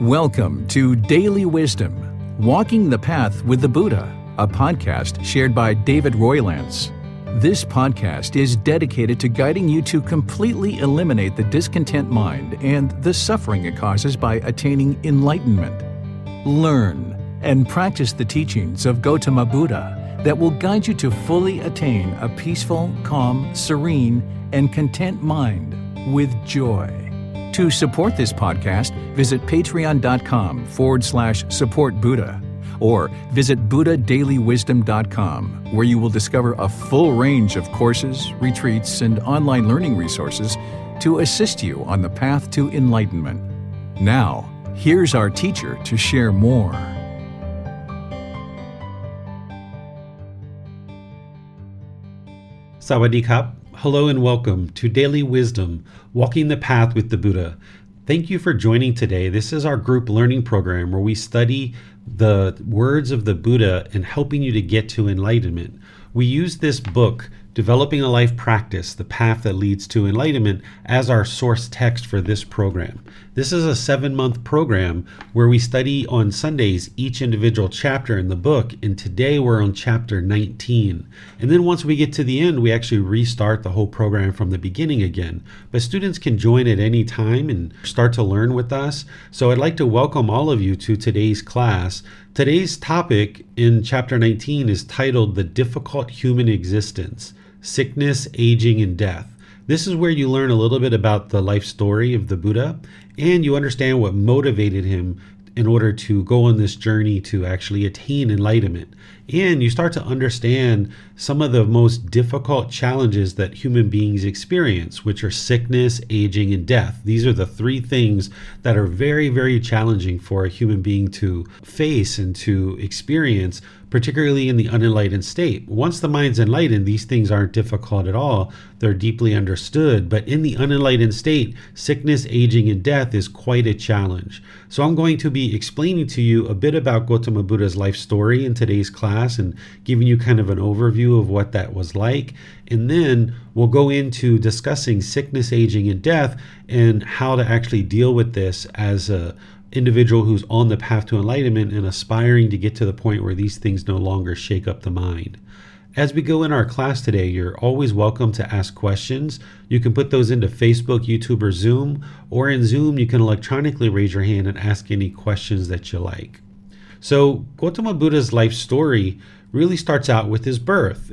Welcome to Daily Wisdom, Walking the Path with the Buddha, a podcast shared by David Roylance. This podcast is dedicated to guiding you to completely eliminate the discontent mind and the suffering it causes by attaining enlightenment. Learn and practice the teachings of Gotama Buddha that will guide you to fully attain a peaceful, calm, serene, and content mind with joy. To support this podcast, visit patreon.com/supportbuddha or visit buddhadailywisdom.com, where you will discover a full range of courses, retreats, and online learning resources to assist you on the path to enlightenment. Now, here's our teacher to share more. Sawadee Kap. Hello and welcome to Daily Wisdom, Walking the Path with the Buddha. Thank you for joining today. This is our group learning program where we study the words of the Buddha and helping you to get to enlightenment. We use this book, Developing a Life Practice, The Path That Leads to Enlightenment, as our source text for this program. This is a 7-month program where we study on Sundays each individual chapter in the book, and today we're on chapter 19. And then once we get to the end, we actually restart the whole program from the beginning again. But students can join at any time and start to learn with us. So I'd like to welcome all of you to today's class. Today's topic in chapter 19 is titled The Difficult Human Existence: Sickness, Aging, and Death. This is where you learn a little bit about the life story of the Buddha, and you understand what motivated him in order to go on this journey to actually attain enlightenment. And you start to understand some of the most difficult challenges that human beings experience, which are sickness, aging, and death. These are the 3 things that are very, very challenging for a human being to face and to experience, particularly in the unenlightened state. Once the mind's enlightened, these things aren't difficult at all. They're deeply understood. But in the unenlightened state, sickness, aging, and death is quite a challenge. So I'm going to be explaining to you a bit about Gotama Buddha's life story in today's class and giving you kind of an overview of what that was like. And then we'll go into discussing sickness, aging, and death and how to actually deal with this as a individual who's on the path to enlightenment and aspiring to get to the point where these things no longer shake up the mind. As we go in our class today, you're always welcome to ask questions. You can put those into Facebook, YouTube, or Zoom, or in Zoom, you can electronically raise your hand and ask any questions that you like. So Gotama Buddha's life story really starts out with his birth,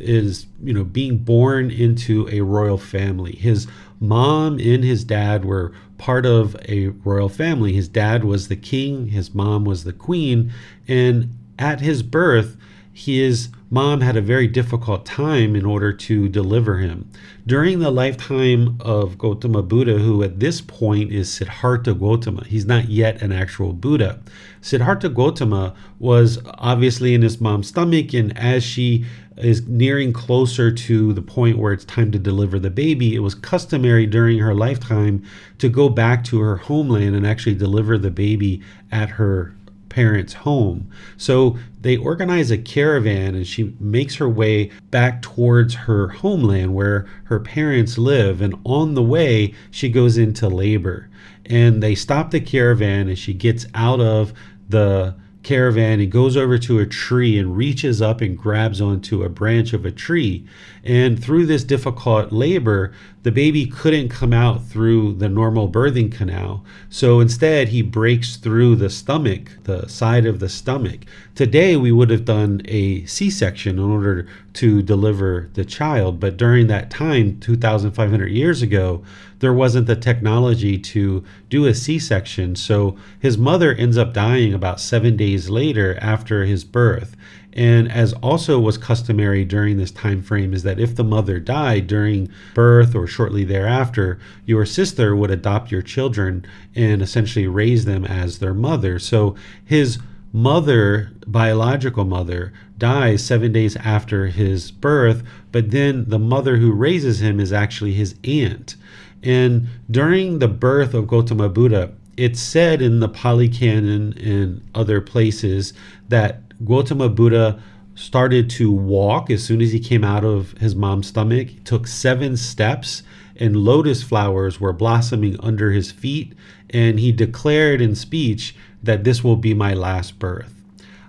being born into a royal family. His mom and his dad were part of a royal family. His dad was the king, his mom was the queen, and at his birth, his mom had a very difficult time in order to deliver him. During the lifetime of Gotama Buddha, who at this point is Siddhartha Gotama, he's not yet an actual Buddha. Siddhartha Gotama was obviously in his mom's stomach, and as she is nearing closer to the point where it's time to deliver the baby, it was customary during her lifetime to go back to her homeland and actually deliver the baby at her parents' home. So they organize a caravan and she makes her way back towards her homeland where her parents live. And on the way, she goes into labor. And they stop the caravan and she gets out of the caravan and goes over to a tree and reaches up and grabs onto a branch of a tree. And through this difficult labor, the baby couldn't come out through the normal birthing canal. So instead, he breaks through the stomach, the side of the stomach. Today, we would have done a C-section in order to deliver the child. But during that time, 2,500 years ago, there wasn't the technology to do a C-section. So his mother ends up dying about 7 days later after his birth. And as also was customary during this time frame is that if the mother died during birth or shortly thereafter, your sister would adopt your children and essentially raise them as their mother. So his mother, biological mother, dies 7 days after his birth, but then the mother who raises him is actually his aunt. And during the birth of Gotama Buddha, it's said in the Pali Canon and other places that Gotama Buddha started to walk as soon as he came out of his mom's stomach. He took 7 steps and lotus flowers were blossoming under his feet. And he declared in speech that this will be my last birth.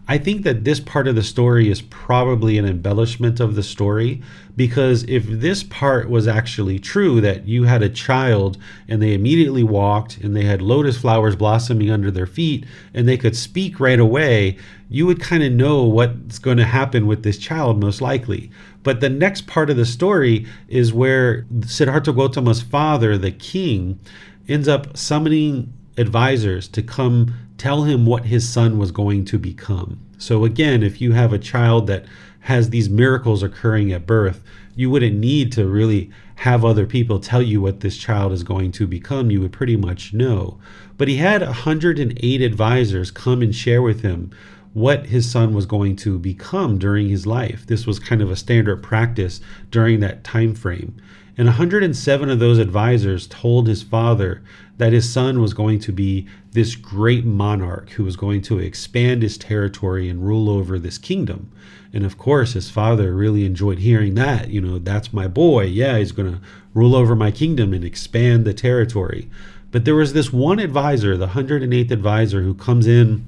I think that this part of the story is probably an embellishment of the story, because if this part was actually true, that you had a child and they immediately walked and they had lotus flowers blossoming under their feet and they could speak right away, you would kind of know what's going to happen with this child most likely. But the next part of the story is where Siddhartha Gautama's father, the king, ends up summoning advisors to come tell him what his son was going to become. So again, if you have a child that has these miracles occurring at birth, you wouldn't need to really have other people tell you what this child is going to become. You would pretty much know. But he had 108 advisors come and share with him what his son was going to become during his life. This was kind of a standard practice during that time frame. And 107 of those advisors told his father that his son was going to be this great monarch who was going to expand his territory and rule over this kingdom. And of course, his father really enjoyed hearing that. That's my boy. Yeah, he's going to rule over my kingdom and expand the territory. But there was this one advisor, the 108th advisor, who comes in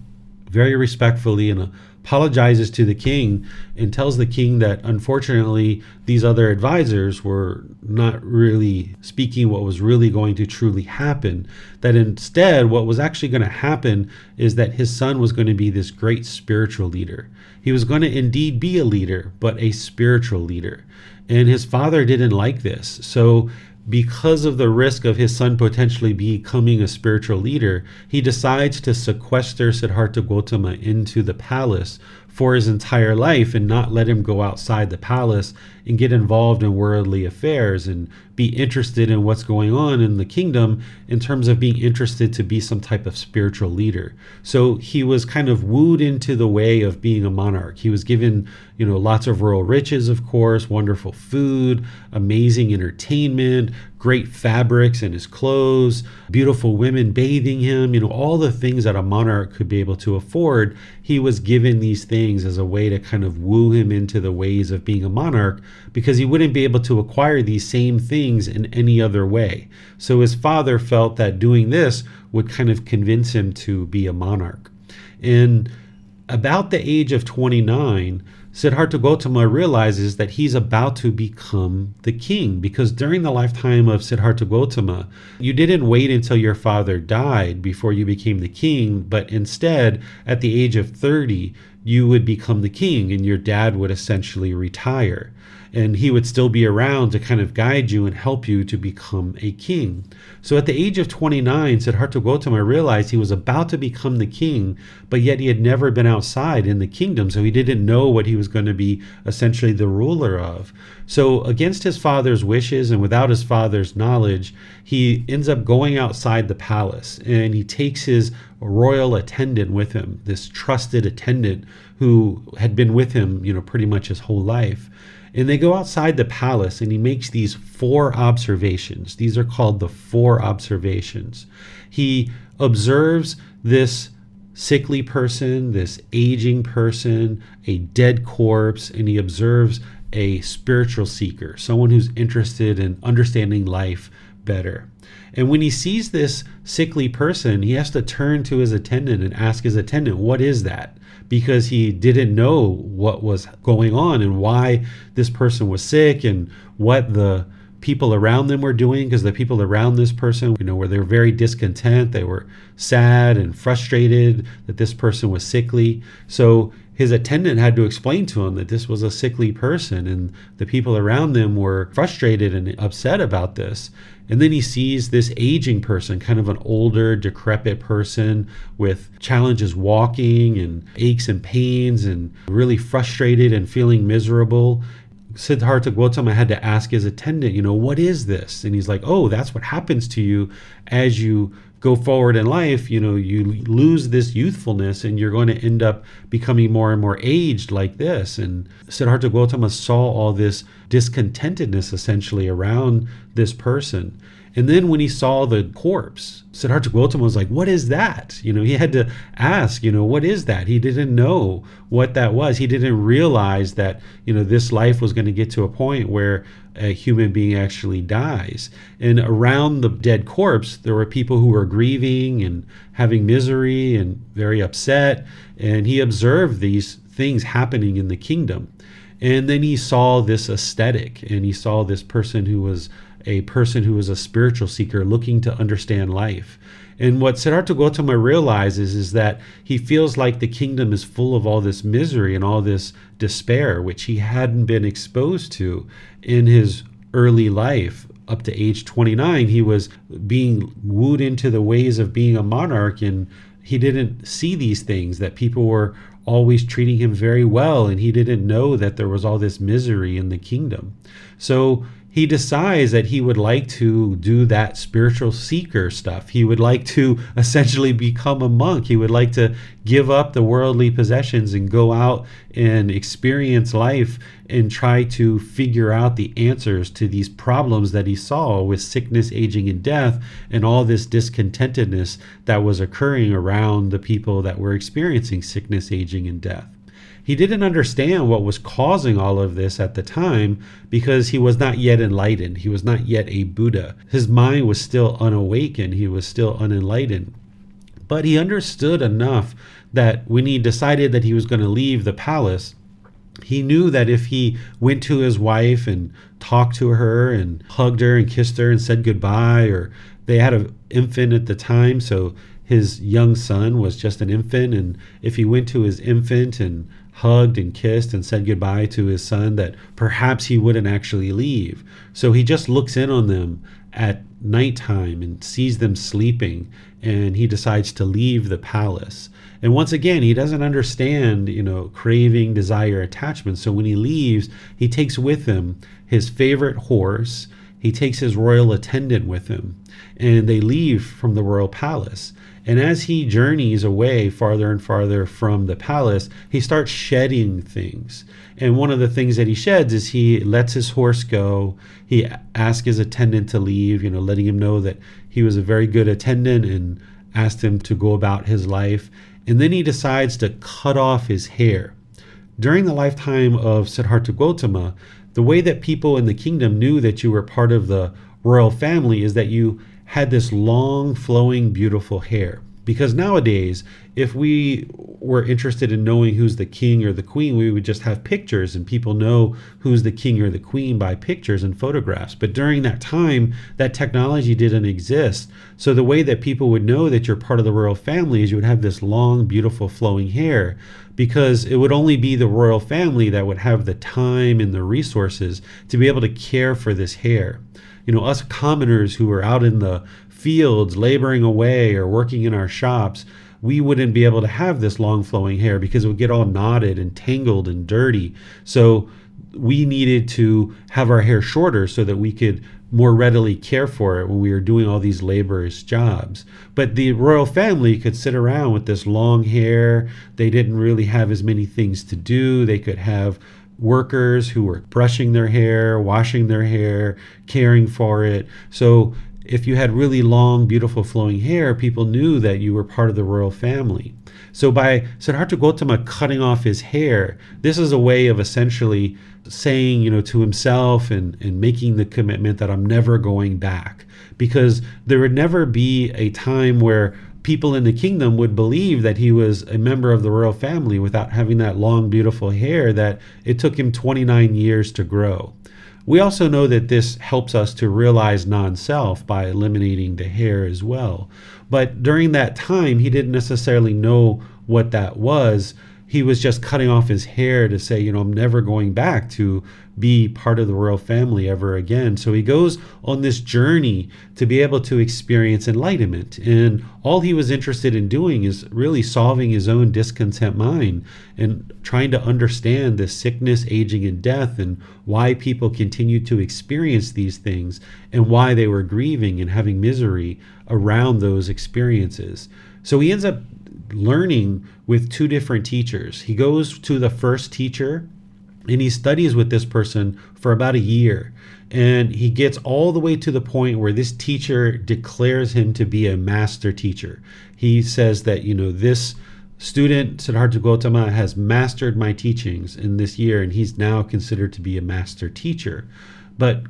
very respectfully and apologizes to the king and tells the king that unfortunately these other advisors were not really speaking what was really going to truly happen. That instead what was actually going to happen is that his son was going to be this great spiritual leader. He was going to indeed be a leader, but a spiritual leader. And his father didn't like this. So because of the risk of his son potentially becoming a spiritual leader, he decides to sequester Siddhartha Gautama into the palace for his entire life and not let him go outside the palace and get involved in worldly affairs and be interested in what's going on in the kingdom in terms of being interested to be some type of spiritual leader. So he was kind of wooed into the way of being a monarch. He was given, lots of royal riches, of course, wonderful food, amazing entertainment, great fabrics in his clothes, beautiful women bathing him, all the things that a monarch could be able to afford. He was given these things as a way to kind of woo him into the ways of being a monarch, because he wouldn't be able to acquire these same things in any other way. So his father felt that doing this would kind of convince him to be a monarch. And about the age of 29, Siddhartha Gautama realizes that he's about to become the king, because during the lifetime of Siddhartha Gautama, you didn't wait until your father died before you became the king, but instead, at the age of 30, you would become the king and your dad would essentially retire. And he would still be around to kind of guide you and help you to become a king. So at the age of 29, Siddhartha Gautama realized he was about to become the king, but yet he had never been outside in the kingdom, so he didn't know what he was going to be essentially the ruler of. So against his father's wishes and without his father's knowledge, he ends up going outside the palace, and he takes his royal attendant with him, this trusted attendant who had been with him, pretty much his whole life. And they go outside the palace, and he makes these 4 observations. These are called the 4 observations. He observes this sickly person, this aging person, a dead corpse, and he observes a spiritual seeker, someone who's interested in understanding life better. And when he sees this sickly person, he has to turn to his attendant and ask his attendant, what is that? Because he didn't know what was going on and why this person was sick and what the people around them were doing, because the people around this person, where they were very discontent, they were sad and frustrated that this person was sickly. So his attendant had to explain to him that this was a sickly person, and the people around them were frustrated and upset about this. And then he sees this aging person, kind of an older, decrepit person with challenges walking and aches and pains and really frustrated and feeling miserable. Siddhartha Gautama had to ask his attendant, what is this? And he's like, oh, that's what happens to you as you go forward in life. You lose this youthfulness and you're going to end up becoming more and more aged like this. And Siddhartha Gautama saw all this discontentedness essentially around this person. And then when he saw the corpse, Siddhartha Gautama was like, what is that? He had to ask, what is that? He didn't know what that was. He didn't realize that, this life was going to get to a point where a human being actually dies. And around the dead corpse, there were people who were grieving and having misery and very upset. And he observed these things happening in the kingdom. And then he saw this ascetic, and he saw this person who was a spiritual seeker looking to understand life. And what Siddhartha Gautama realizes is that he feels like the kingdom is full of all this misery and all this despair, which he hadn't been exposed to in his early life. Up to age 29, he was being wooed into the ways of being a monarch, and he didn't see these things, that people were always treating him very well, and he didn't know that there was all this misery in the kingdom. So he decides that he would like to do that spiritual seeker stuff. He would like to essentially become a monk. He would like to give up the worldly possessions and go out and experience life and try to figure out the answers to these problems that he saw with sickness, aging, and death, and all this discontentedness that was occurring around the people that were experiencing sickness, aging, and death. He didn't understand what was causing all of this at the time because he was not yet enlightened. He was not yet a Buddha. His mind was still unawakened. He was still unenlightened. But he understood enough that when he decided that he was going to leave the palace, he knew that if he went to his wife and talked to her and hugged her and kissed her and said goodbye, or they had an infant at the time, so his young son was just an infant, and if he went to his infant and hugged and kissed and said goodbye to his son, that perhaps he wouldn't actually leave. So he just looks in on them at nighttime and sees them sleeping, and he decides to leave the palace. And once again, he doesn't understand, craving, desire, attachment. So when he leaves, he takes with him his favorite horse. He takes his royal attendant with him, and they leave from the royal palace. And as he journeys away farther and farther from the palace, he starts shedding things. And one of the things that he sheds is he lets his horse go. He asks his attendant to leave, letting him know that he was a very good attendant, and asked him to go about his life. And then he decides to cut off his hair. During the lifetime of Siddhartha Gautama, the way that people in the kingdom knew that you were part of the royal family is that you had this long, flowing, beautiful hair. Because nowadays, if we were interested in knowing who's the king or the queen, we would just have pictures, and people know who's the king or the queen by pictures and photographs. But during that time, that technology didn't exist. So the way that people would know that you're part of the royal family is you would have this long, beautiful, flowing hair, because it would only be the royal family that would have the time and the resources to be able to care for this hair. Us commoners who are out in the fields laboring away or working in our shops, we wouldn't be able to have this long flowing hair because it would get all knotted and tangled and dirty. So we needed to have our hair shorter so that we could more readily care for it when we were doing all these laborious jobs. But the royal family could sit around with this long hair. They didn't really have as many things to do. They could have workers who were brushing their hair, washing their hair, caring for it. So if you had really long, beautiful flowing hair, people knew that you were part of the royal family. So by Siddhartha Gautama cutting off his hair, this is a way of essentially saying, to himself and making the commitment that I'm never going back. Because there would never be a time where people in the kingdom would believe that he was a member of the royal family without having that long, beautiful hair that it took him 29 years to grow. We also know that this helps us to realize non-self by eliminating the hair as well. But during that time, he didn't necessarily know what that was. He was just cutting off his hair to say, I'm never going back to be part of the royal family ever again. So he goes on this journey to be able to experience enlightenment. And all he was interested in doing is really solving his own discontent mind and trying to understand the sickness, aging, and death, and why people continued to experience these things and why they were grieving and having misery around those experiences. So he ends up learning with two different teachers. He goes to the first teacher, And he studies with this person for about a year. And he gets all the way to the point where this teacher declares him to be a master teacher. He says that, this student, Siddhartha Gautama, has mastered my teachings in this year, and he's now considered to be a master teacher. But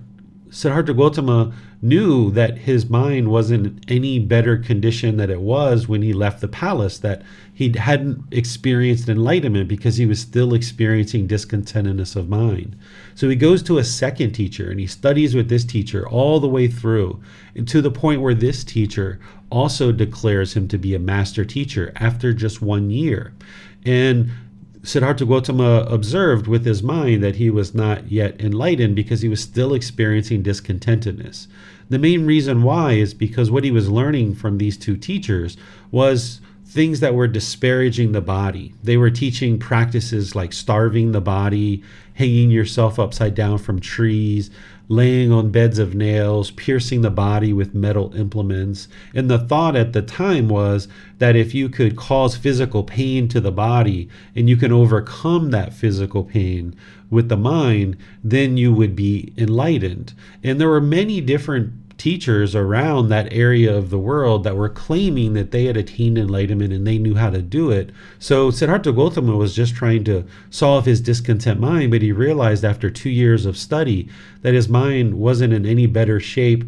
Siddhartha Gautama knew that his mind wasn't in any better condition than it was when he left the palace, that he hadn't experienced enlightenment because he was still experiencing discontentedness of mind. So he goes to a second teacher and he studies with this teacher all the way through, and to the point where this teacher also declares him to be a master teacher after just 1 year. And Siddhartha Gautama observed with his mind that he was not yet enlightened because he was still experiencing discontentedness. The main reason why is because what he was learning from these two teachers was things that were disparaging the body. They were teaching practices like starving the body, hanging yourself upside down from trees, laying on beds of nails, piercing the body with metal implements. And the thought at the time was that if you could cause physical pain to the body and you can overcome that physical pain with the mind, then you would be enlightened. And there were many different teachers around that area of the world that were claiming that they had attained enlightenment and they knew how to do it. So Siddhartha Gautama was just trying to solve his discontent mind, but he realized after 2 years of study that his mind wasn't in any better shape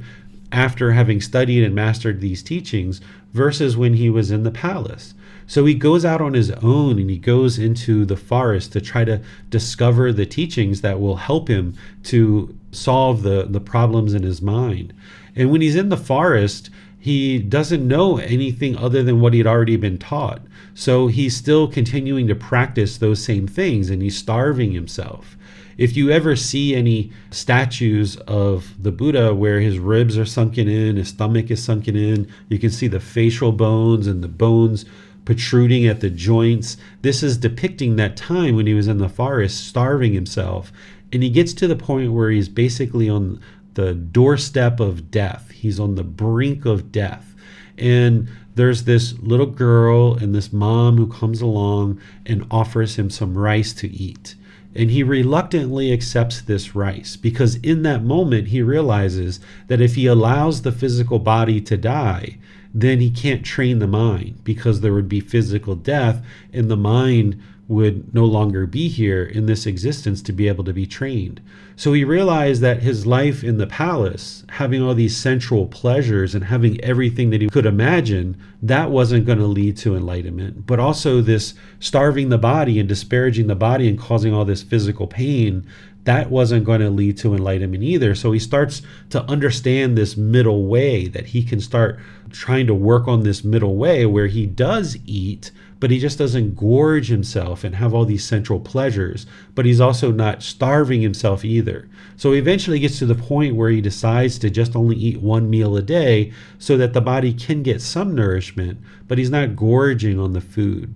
after having studied and mastered these teachings versus when he was in the palace. So he goes out on his own and he goes into the forest to try to discover the teachings that will help him to solve the problems in his mind. And when he's in the forest, he doesn't know anything other than what he'd already been taught. So he's still continuing to practice those same things, and he's starving himself. If you ever see any statues of the Buddha where his ribs are sunken in, his stomach is sunken in, you can see the facial bones and the bones protruding at the joints. This is depicting that time when he was in the forest starving himself. And he gets to the point where he's basically on the doorstep of death. He's on the brink of death. And there's this little girl and this mom who comes along and offers him some rice to eat. And he reluctantly accepts this rice because in that moment he realizes that if he allows the physical body to die, then he can't train the mind because there would be physical death and the mind would no longer be here in this existence to be able to be trained. So he realized that his life in the palace, having all these sensual pleasures and having everything that he could imagine, that wasn't going to lead to enlightenment. But also this starving the body and disparaging the body and causing all this physical pain, that wasn't going to lead to enlightenment either. So he starts to understand this middle way, that he can start trying to work on this middle way where he does eat, but he just doesn't gorge himself and have all these sensual pleasures, but he's also not starving himself either. So he eventually gets to the point where he decides to just only eat 1 meal a day so that the body can get some nourishment, but he's not gorging on the food.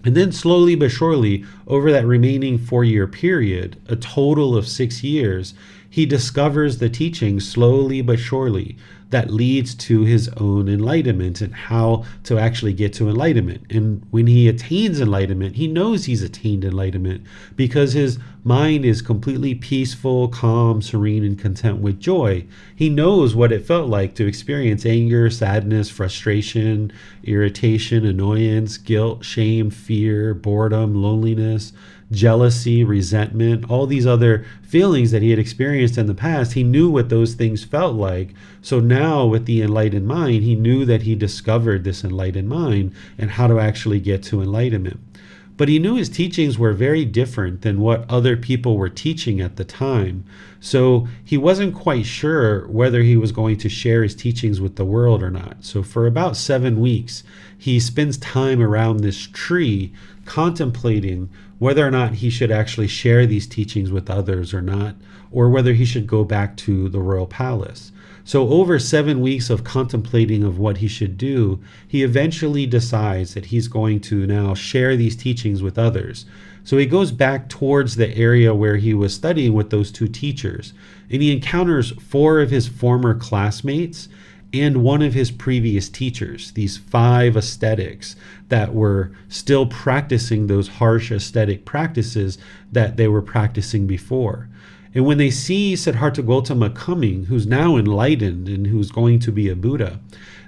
And then slowly but surely, over that remaining 4-year period, a total of 6 years, he discovers the teachings slowly but surely that leads to his own enlightenment and how to actually get to enlightenment. And when he attains enlightenment, he knows he's attained enlightenment because his mind is completely peaceful, calm, serene, and content with joy. He knows what it felt like to experience anger, sadness, frustration, irritation, annoyance, guilt, shame, fear, boredom, loneliness, jealousy, resentment, all these other feelings that he had experienced in the past. He knew what those things felt like. So now with the enlightened mind, he knew that he discovered this enlightened mind and how to actually get to enlightenment. But he knew his teachings were very different than what other people were teaching at the time. So he wasn't quite sure whether he was going to share his teachings with the world or not. So for about 7 weeks, he spends time around this tree contemplating whether or not he should actually share these teachings with others or not, or whether he should go back to the royal palace. So over 7 weeks of contemplating of what he should do, he eventually decides that he's going to now share these teachings with others. So he goes back towards the area where he was studying with those two teachers, and he encounters 4 of his former classmates, and one of his previous teachers, these 5 ascetics that were still practicing those harsh ascetic practices that they were practicing before. And when they see Siddhartha Gautama coming, who's now enlightened and who's going to be a Buddha,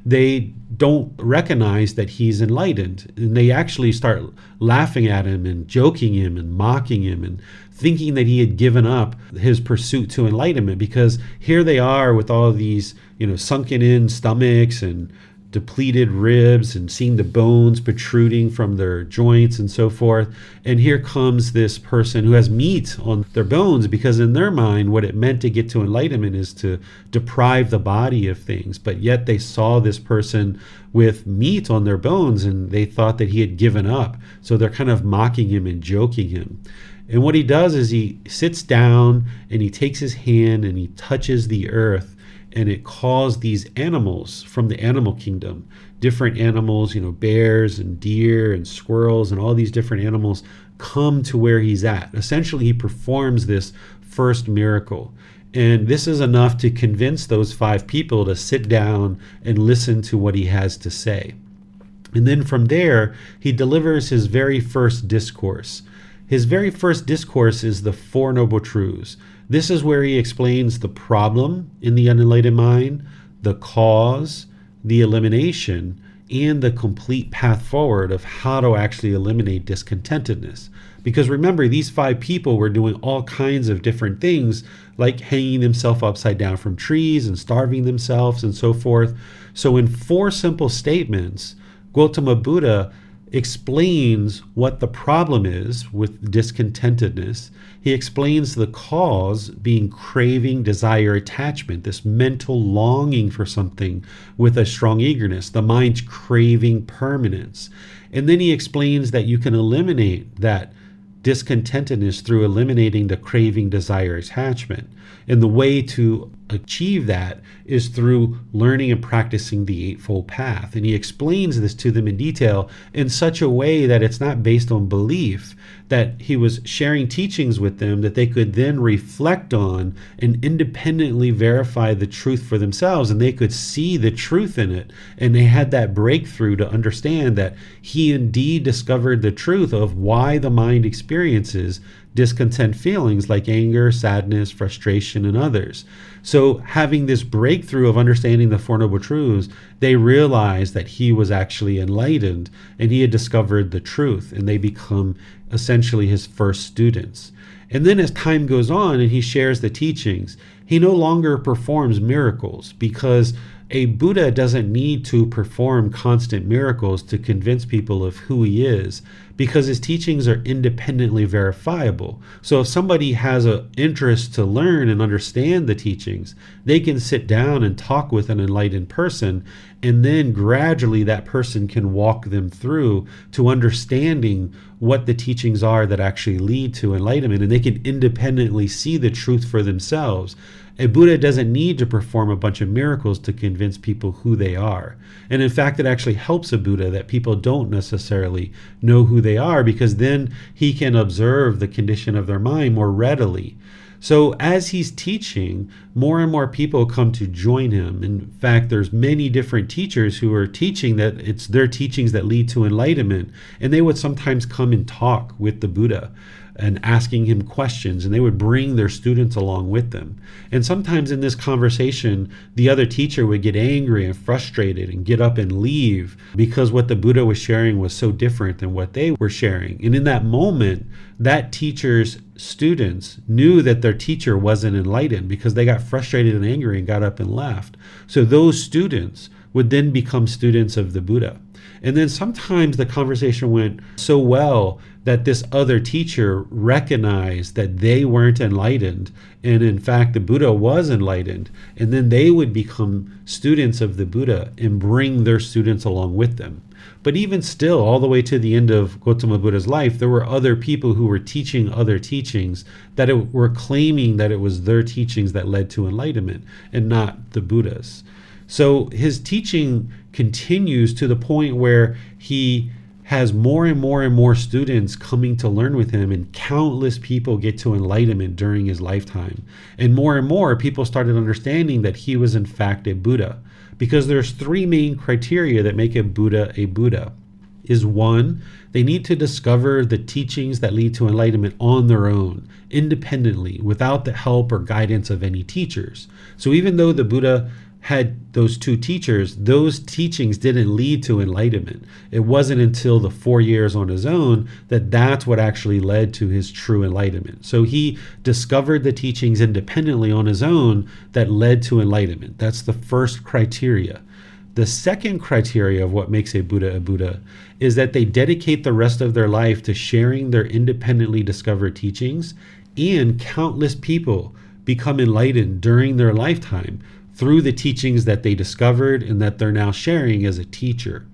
they don't recognize that he's enlightened. And they actually start laughing at him and joking him and mocking him and thinking that he had given up his pursuit to enlightenment, because here they are with all these, sunken in stomachs and depleted ribs and seeing the bones protruding from their joints and so forth. And here comes this person who has meat on their bones, because in their mind, what it meant to get to enlightenment is to deprive the body of things. But yet they saw this person with meat on their bones and they thought that he had given up. So they're kind of mocking him and joking him. And what he does is he sits down and he takes his hand and he touches the earth, and it calls these animals from the animal kingdom, different animals, bears and deer and squirrels and all these different animals come to where he's at. Essentially, he performs this first miracle. And this is enough to convince those 5 people to sit down and listen to what he has to say. And then from there, he delivers his very first discourse. His very first discourse is the Four Noble Truths. This is where he explains the problem in the unenlightened mind, the cause, the elimination, and the complete path forward of how to actually eliminate discontentedness. Because remember, these 5 people were doing all kinds of different things, like hanging themselves upside down from trees and starving themselves and so forth. So in 4 simple statements, Gotama Buddha explains what the problem is with discontentedness. He explains the cause being craving, desire, attachment, this mental longing for something with a strong eagerness, the mind's craving permanence. And then he explains that you can eliminate that discontentedness through eliminating the craving, desire, attachment. And the way to achieve that is through learning and practicing the Eightfold Path. And he explains this to them in detail in such a way that it's not based on belief, that he was sharing teachings with them that they could then reflect on and independently verify the truth for themselves, and they could see the truth in it. And they had that breakthrough to understand that he indeed discovered the truth of why the mind experiences discontent feelings like anger, sadness, frustration, and others. So having this breakthrough of understanding the Four Noble Truths, they realized that he was actually enlightened and he had discovered the truth, and they become essentially his first students. And then as time goes on and he shares the teachings, he no longer performs miracles, because a Buddha doesn't need to perform constant miracles to convince people of who he is, because his teachings are independently verifiable. So if somebody has an interest to learn and understand the teachings, they can sit down and talk with an enlightened person, and then gradually that person can walk them through to understanding what the teachings are that actually lead to enlightenment, and they can independently see the truth for themselves. A Buddha doesn't need to perform a bunch of miracles to convince people who they are. And in fact, it actually helps a Buddha that people don't necessarily know who they are, because then he can observe the condition of their mind more readily. So as he's teaching, more and more people come to join him. In fact, there's many different teachers who are teaching that it's their teachings that lead to enlightenment. And they would sometimes come and talk with the Buddha and asking him questions, and they would bring their students along with them. And sometimes in this conversation, the other teacher would get angry and frustrated and get up and leave, because what the Buddha was sharing was so different than what they were sharing. And in that moment, that teacher's students knew that their teacher wasn't enlightened, because they got frustrated and angry and got up and left. So those students would then become students of the Buddha. And then sometimes the conversation went so well that this other teacher recognized that they weren't enlightened, and in fact the Buddha was enlightened, and then they would become students of the Buddha and bring their students along with them. But even still, all the way to the end of Gotama Buddha's life, there were other people who were teaching other teachings that were claiming that it was their teachings that led to enlightenment and not the Buddha's. So his teaching continues to the point where he has more and more and more students coming to learn with him, and countless people get to enlightenment during his lifetime. And more people started understanding that he was in fact a Buddha, because there's three main criteria that make a Buddha a Buddha. Is one, they need to discover the teachings that lead to enlightenment on their own, independently, without the help or guidance of any teachers. So even though the Buddha had those two teachers, those teachings didn't lead to enlightenment. It wasn't until the 4 years on his own that that's what actually led to his true enlightenment. So he discovered the teachings independently on his own that led to enlightenment. That's the first criteria. The second criteria of what makes a Buddha is that they dedicate the rest of their life to sharing their independently discovered teachings, and countless people become enlightened during their lifetime through the teachings that they discovered and that they're now sharing as a teacher.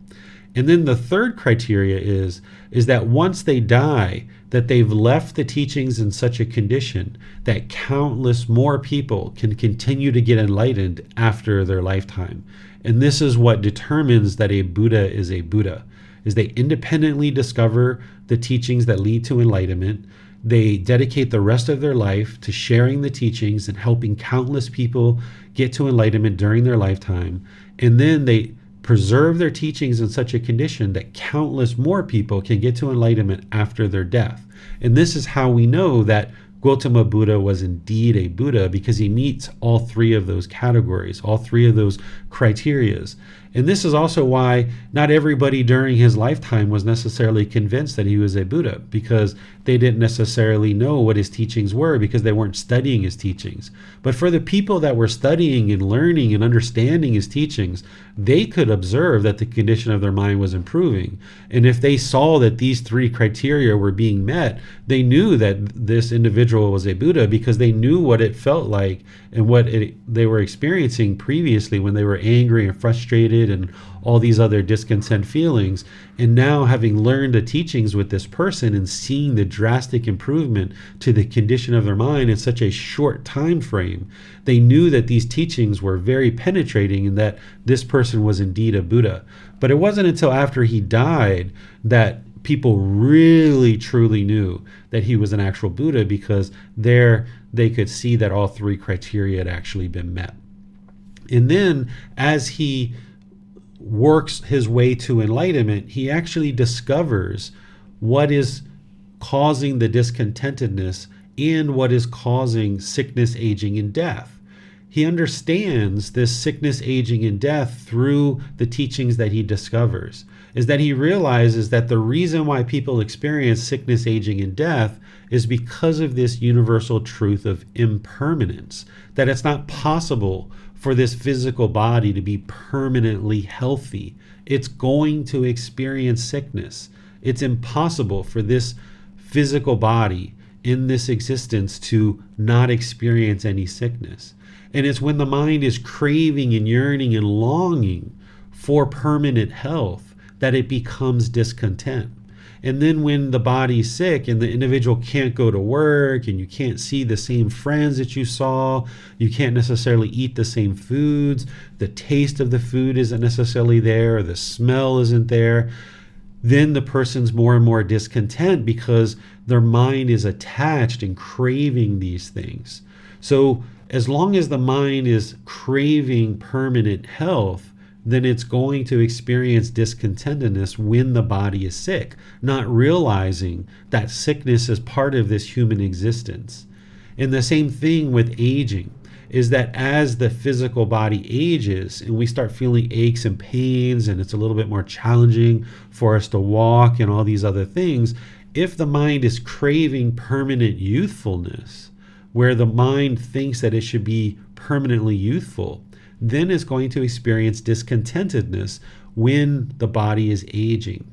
And then the third criteria is that once they die, that they've left the teachings in such a condition that countless more people can continue to get enlightened after their lifetime. And this is what determines that a Buddha, is they independently discover the teachings that lead to enlightenment. They dedicate the rest of their life to sharing the teachings and helping countless people get to enlightenment during their lifetime. And then they preserve their teachings in such a condition that countless more people can get to enlightenment after their death. And this is how we know that Gotama Buddha was indeed a Buddha, because he meets all three of those categories, all three of those criterias. And this is also why not everybody during his lifetime was necessarily convinced that he was a Buddha, because they didn't necessarily know what his teachings were, because they weren't studying his teachings. But for the people that were studying and learning and understanding his teachings, they could observe that the condition of their mind was improving. And if they saw that these three criteria were being met, they knew that this individual was a Buddha, because they knew what it felt like and what they were experiencing previously when they were angry and frustrated and all these other discontent feelings. And now, having learned the teachings with this person and seeing the drastic improvement to the condition of their mind in such a short time frame, they knew that these teachings were very penetrating and that this person was indeed a Buddha. But it wasn't until after he died that people really truly knew that he was an actual Buddha, because there they could see that all three criteria had actually been met. And then as he works his way to enlightenment, he actually discovers what is causing the discontentedness and what is causing sickness, aging, and death. He understands this sickness, aging, and death through the teachings that he discovers, is that he realizes that the reason why people experience sickness, aging, and death is because of this universal truth of impermanence, that it's not possible for this physical body to be permanently healthy. It's going to experience sickness. It's impossible for this physical body in this existence to not experience any sickness. And it's when the mind is craving and yearning and longing for permanent health that it becomes discontent. And then when the body's sick and the individual can't go to work and you can't see the same friends that you saw, you can't necessarily eat the same foods, the taste of the food isn't necessarily there, or the smell isn't there, then the person's more and more discontent because their mind is attached and craving these things. So as long as the mind is craving permanent health, then it's going to experience discontentedness when the body is sick, not realizing that sickness is part of this human existence. And the same thing with aging is that as the physical body ages and we start feeling aches and pains, and it's a little bit more challenging for us to walk and all these other things, if the mind is craving permanent youthfulness, where the mind thinks that it should be permanently youthful, then it's going to experience discontentedness when the body is aging.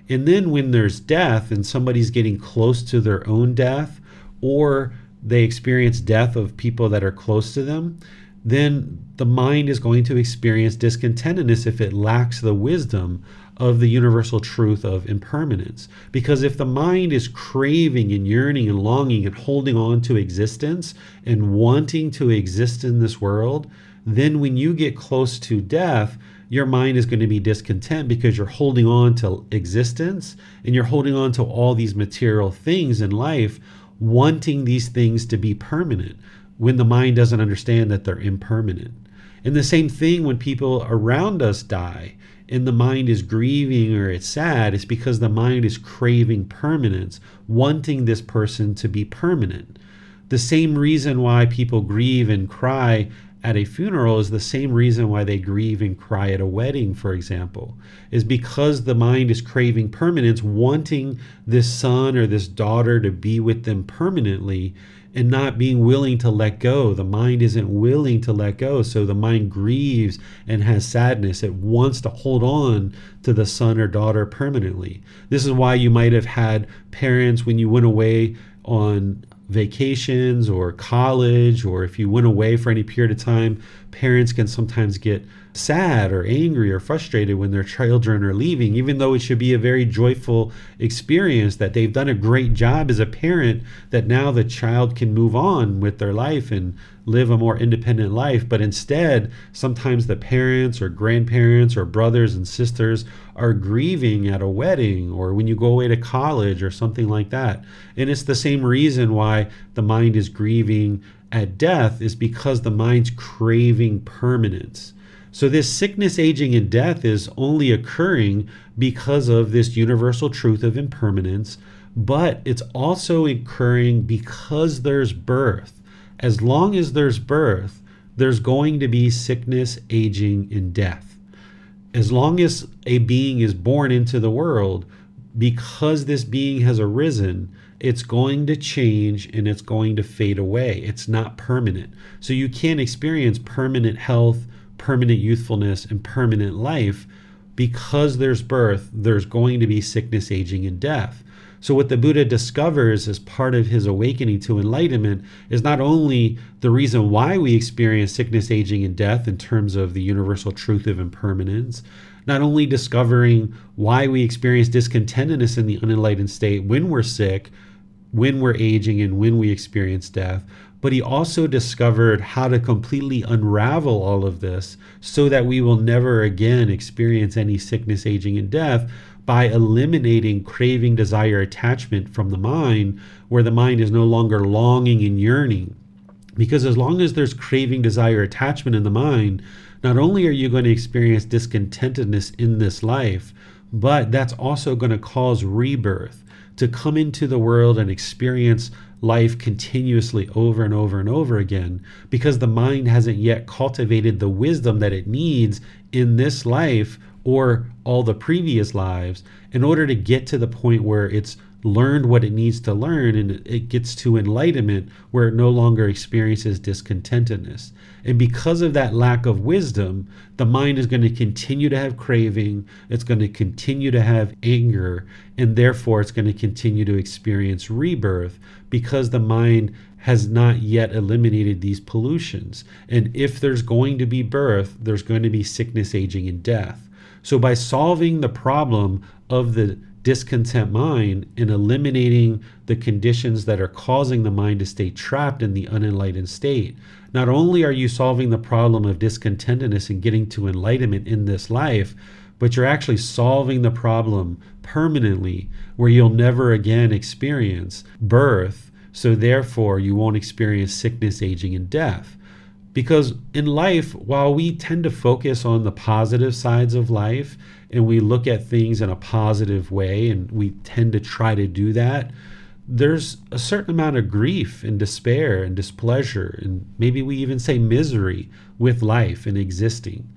And then when there's death and somebody's getting close to their own death, or they experience death of people that are close to them, then the mind is going to experience discontentedness if it lacks the wisdom of the universal truth of impermanence. Because if the mind is craving and yearning and longing and holding on to existence and wanting to exist in this world, then when you get close to death, your mind is going to be discontent because you're holding on to existence and you're holding on to all these material things in life, wanting these things to be permanent when the mind doesn't understand that they're impermanent. And the same thing when people around us die and the mind is grieving or it's sad, it's because the mind is craving permanence, wanting this person to be permanent. The same reason why people grieve and cry at a funeral is the same reason why they grieve and cry at a wedding, for example, is because the mind is craving permanence, wanting this son or this daughter to be with them permanently and not being willing to let go. The mind isn't willing to let go, so the mind grieves and has sadness. It wants to hold on to the son or daughter permanently. This is why you might have had parents when you went away on vacations or college, or if you went away for any period of time, parents can sometimes get sad or angry or frustrated when their children are leaving, even though it should be a very joyful experience that they've done a great job as a parent, that now the child can move on with their life and live a more independent life. But instead, sometimes the parents or grandparents or brothers and sisters are grieving at a wedding or when you go away to college or something like that. And it's the same reason why the mind is grieving at death, is because the mind's craving permanence. So this sickness, aging, and death is only occurring because of this universal truth of impermanence, but it's also occurring because there's birth. As long as there's birth, there's going to be sickness, aging, and death. As long as a being is born into the world, because this being has arisen, it's going to change and it's going to fade away. It's not permanent. So you can't experience permanent health, permanent youthfulness, and permanent life. Because there's birth, there's going to be sickness, aging, and death. So what the Buddha discovers as part of his awakening to enlightenment is not only the reason why we experience sickness, aging, and death in terms of the universal truth of impermanence, not only discovering why we experience discontentedness in the unenlightened state when we're sick, when we're aging, and when we experience death, but he also discovered how to completely unravel all of this so that we will never again experience any sickness, aging, and death, by eliminating craving, desire, attachment from the mind, where the mind is no longer longing and yearning. Because as long as there's craving, desire, attachment in the mind, not only are you going to experience discontentedness in this life, but that's also going to cause rebirth, to come into the world and experience life continuously over and over and over again, because the mind hasn't yet cultivated the wisdom that it needs in this life or all the previous lives in order to get to the point where it's learned what it needs to learn and it gets to enlightenment where it no longer experiences discontentedness. And because of that lack of wisdom, the mind is going to continue to have craving, it's going to continue to have anger, and therefore it's going to continue to experience rebirth, because the mind has not yet eliminated these pollutions. And if there's going to be birth, there's going to be sickness, aging, and death. So by solving the problem of the discontent mind and eliminating the conditions that are causing the mind to stay trapped in the unenlightened state, not only are you solving the problem of discontentedness and getting to enlightenment in this life, but you're actually solving the problem permanently, where you'll never again experience birth, so therefore you won't experience sickness, aging, and death. Because in life, while we tend to focus on the positive sides of life and we look at things in a positive way, and we tend to try to do that, there's a certain amount of grief and despair and displeasure, and maybe we even say misery with life and existing.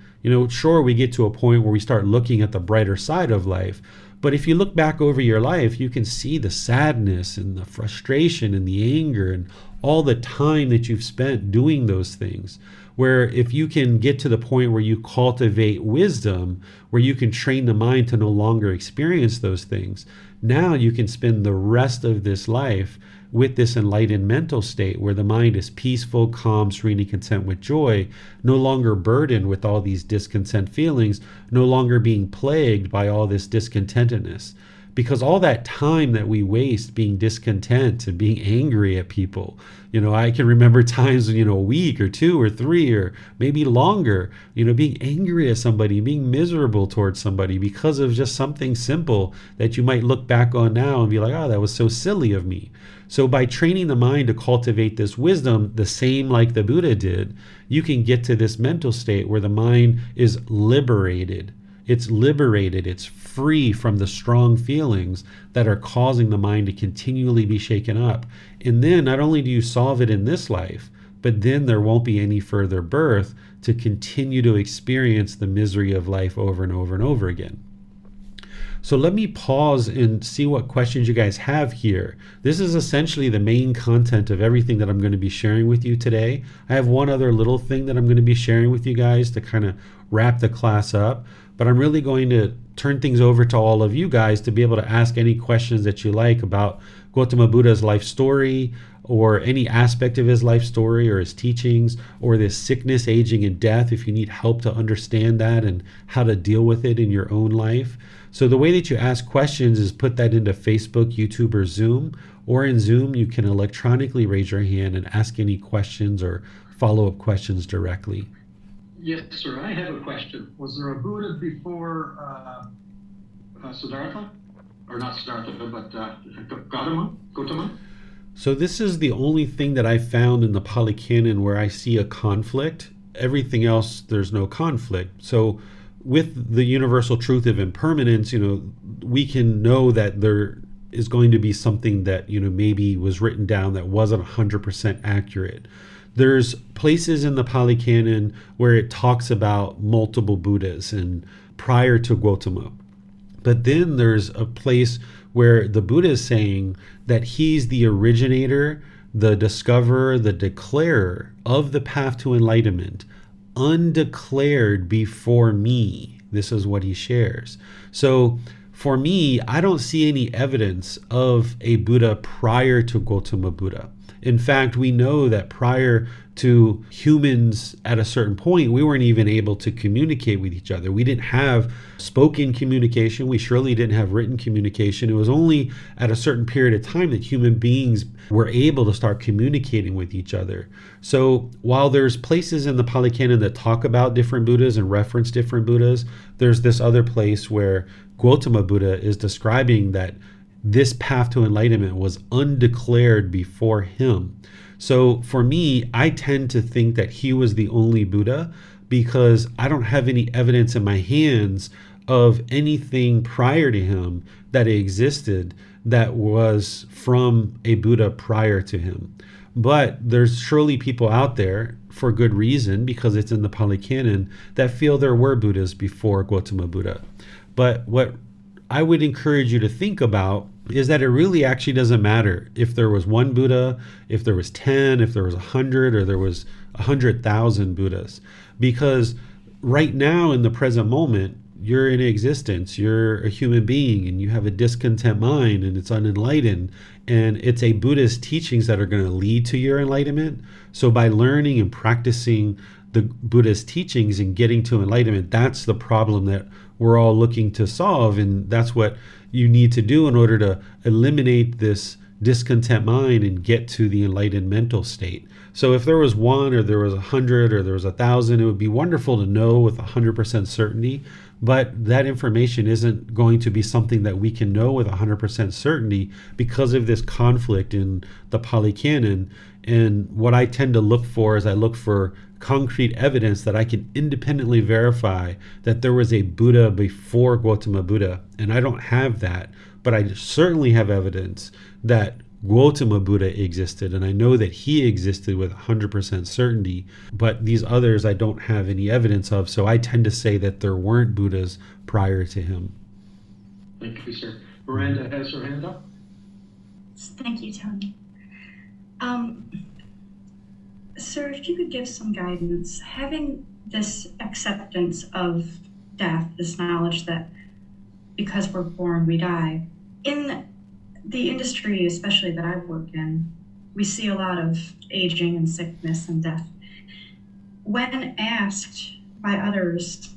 Sure, we get to a point where we start looking at the brighter side of life, but if you look back over your life, you can see the sadness and the frustration and the anger and all the time that you've spent doing those things. Where if you can get to the point where you cultivate wisdom, where you can train the mind to no longer experience those things, now you can spend the rest of this life with this enlightened mental state where the mind is peaceful, calm, serene, and content with joy, no longer burdened with all these discontent feelings, no longer being plagued by all this discontentedness. because all that time that we waste being discontent and being angry at people, I can remember times, a week or 2 or 3 or maybe longer, being angry at somebody, being miserable towards somebody because of just something simple that you might look back on now and be like, oh, that was so silly of me. So by training the mind to cultivate this wisdom, the same like the Buddha did, you can get to this mental state where the mind is liberated. It's liberated. It's free from the strong feelings that are causing the mind to continually be shaken up. And then not only do you solve it in this life, but then there won't be any further birth to continue to experience the misery of life over and over and over again. So let me pause and see what questions you guys have here. This is essentially the main content of everything that I'm going to be sharing with you today. I have one other little thing that I'm going to be sharing with you guys to kind of wrap the class up, but I'm really going to turn things over to all of you guys to be able to ask any questions that you like about Gotama Buddha's life story, or any aspect of his life story or his teachings, or this sickness, aging, and death, if you need help to understand that and how to deal with it in your own life. So the way that you ask questions is put that into Facebook, YouTube, or Zoom. Or in Zoom, you can electronically raise your hand and ask any questions or follow-up questions directly. Yes, sir. I have a question. Was there a Buddha before Siddhartha? Or not Siddhartha, but Gotama? So this is the only thing that I found in the Pali Canon where I see a conflict. Everything else, there's no conflict. So with the universal truth of impermanence, we can know that there is going to be something that, maybe was written down that wasn't 100% accurate. There's places in the Pali Canon where it talks about multiple Buddhas and prior to Gotama. But then there's a place where the Buddha is saying that he's the originator, the discoverer, the declarer of the path to enlightenment, undeclared before me. This is what he shares. So for me, I don't see any evidence of a Buddha prior to Gotama Buddha. In fact, we know that prior to humans at a certain point, we weren't even able to communicate with each other. We didn't have spoken communication. We surely didn't have written communication. It was only at a certain period of time that human beings were able to start communicating with each other. So while there's places in the Pali Canon that talk about different Buddhas and reference different Buddhas, there's this other place where Gotama Buddha is describing that this path to enlightenment was undeclared before him. So for me, I tend to think that he was the only Buddha because I don't have any evidence in my hands of anything prior to him that existed that was from a Buddha prior to him. But there's surely people out there, for good reason, because it's in the Pali Canon, that feel there were Buddhas before Gotama Buddha. But what I would encourage you to think about is that it really actually doesn't matter if there was one Buddha, if there was 10, if there was 100, or there was 100,000 Buddhas. Because right now in the present moment, you're in existence, you're a human being, and you have a discontent mind, and it's unenlightened, and it's a Buddha's teachings that are going to lead to your enlightenment. So by learning and practicing the Buddha's teachings and getting to enlightenment, that's the problem that we're all looking to solve, and that's what you need to do in order to eliminate this discontent mind and get to the enlightened mental state. So if there was 1 or there was 100 or there was 1,000, it would be wonderful to know with 100% certainty, but that information isn't going to be something that we can know with 100% certainty because of this conflict in the Pali Canon. And what I tend to look for is I look for concrete evidence that I can independently verify that there was a Buddha before Gotama Buddha. And I don't have that, but I certainly have evidence that Gotama Buddha existed, and I know that he existed with 100% certainty, but these others I don't have any evidence of, so I tend to say that there weren't Buddhas prior to him. Thank you, sir. Miranda has her hand up. Thank you, Tony. Sir, if you could give some guidance, having this acceptance of death, this knowledge that because we're born, we die. In the industry, especially that I work in, we see a lot of aging and sickness and death. When asked by others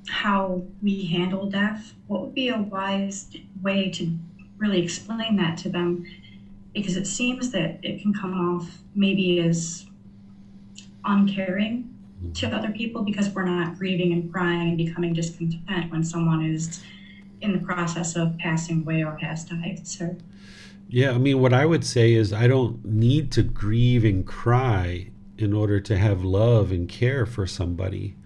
how we handle death, what would be a wise way to really explain that to them? Because it seems that it can come off maybe as uncaring to other people because we're not grieving and crying and becoming discontent when someone is in the process of passing away or has died. So, Yeah, I mean, what I would say is I don't need to grieve and cry in order to have love and care for somebody.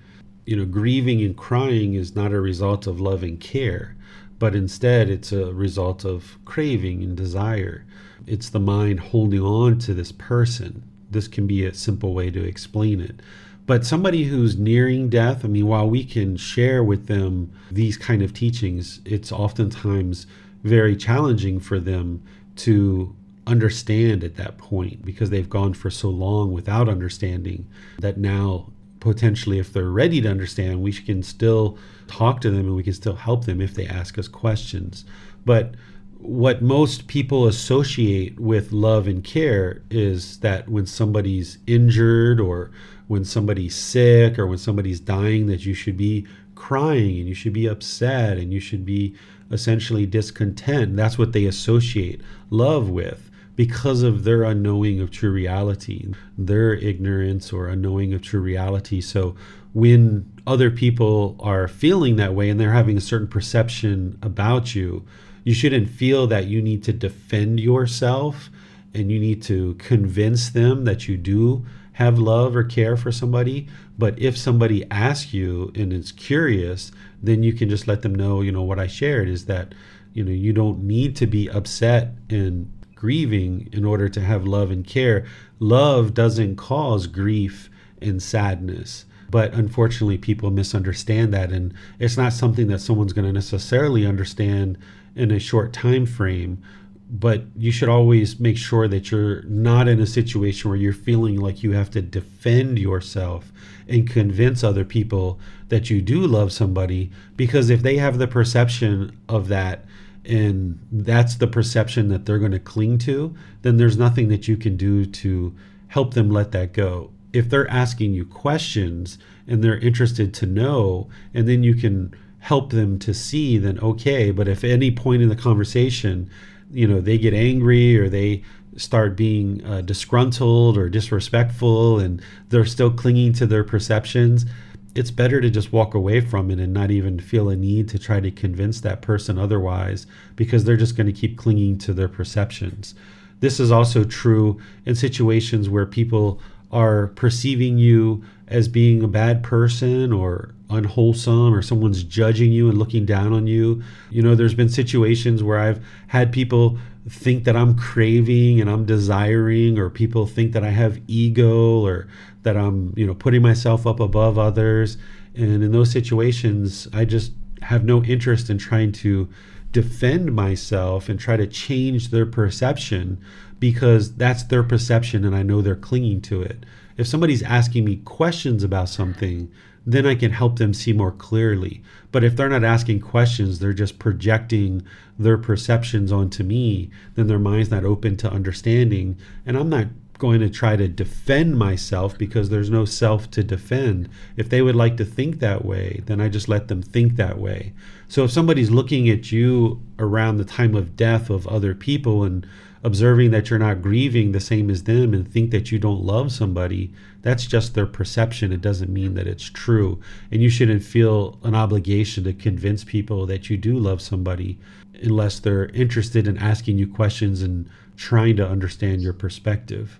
Grieving and crying is not a result of love and care, but instead it's a result of craving and desire. It's the mind holding on to this person. This can be a simple way to explain it. But somebody who's nearing death, I mean, while we can share with them these kind of teachings, it's oftentimes very challenging for them to understand at that point because they've gone for so long without understanding that now potentially if they're ready to understand, we can still talk to them and we can still help them if they ask us questions. But what most people associate with love and care is that when somebody's injured or when somebody's sick or when somebody's dying, that you should be crying and you should be upset and you should be essentially discontent. That's what they associate love with because of their unknowing of true reality, their ignorance or unknowing of true reality. So when other people are feeling that way and they're having a certain perception about you, you shouldn't feel that you need to defend yourself and you need to convince them that you do have love or care for somebody. But if somebody asks you and is curious, then you can just let them know, what I shared is that, you don't need to be upset and grieving in order to have love and care. Love doesn't cause grief and sadness. But unfortunately, people misunderstand that. And it's not something that someone's going to necessarily understand in a short time frame. But you should always make sure that you're not in a situation where you're feeling like you have to defend yourself and convince other people that you do love somebody. Because if they have the perception of that, and that's the perception that they're going to cling to, then there's nothing that you can do to help them let that go. If they're asking you questions and they're interested to know, and then you can help them to see, then okay. But if at any point in the conversation, they get angry or they start being disgruntled or disrespectful and they're still clinging to their perceptions, it's better to just walk away from it and not even feel a need to try to convince that person otherwise, because they're just going to keep clinging to their perceptions. This is also true in situations where people are perceiving you as being a bad person or unwholesome, or someone's judging you and looking down on you. There's been situations where I've had people think that I'm craving and I'm desiring, or people think that I have ego, or that I'm, putting myself up above others. And in those situations, I just have no interest in trying to defend myself and try to change their perception, because that's their perception and I know they're clinging to it. If somebody's asking me questions about something, then I can help them see more clearly. But if they're not asking questions, they're just projecting their perceptions onto me, then their mind's not open to understanding. And I'm not going to try to defend myself, because there's no self to defend. If they would like to think that way, then I just let them think that way. So if somebody's looking at you around the time of death of other people and observing that you're not grieving the same as them and think that you don't love somebody, that's just their perception. It doesn't mean that it's true. And you shouldn't feel an obligation to convince people that you do love somebody unless they're interested in asking you questions and trying to understand your perspective.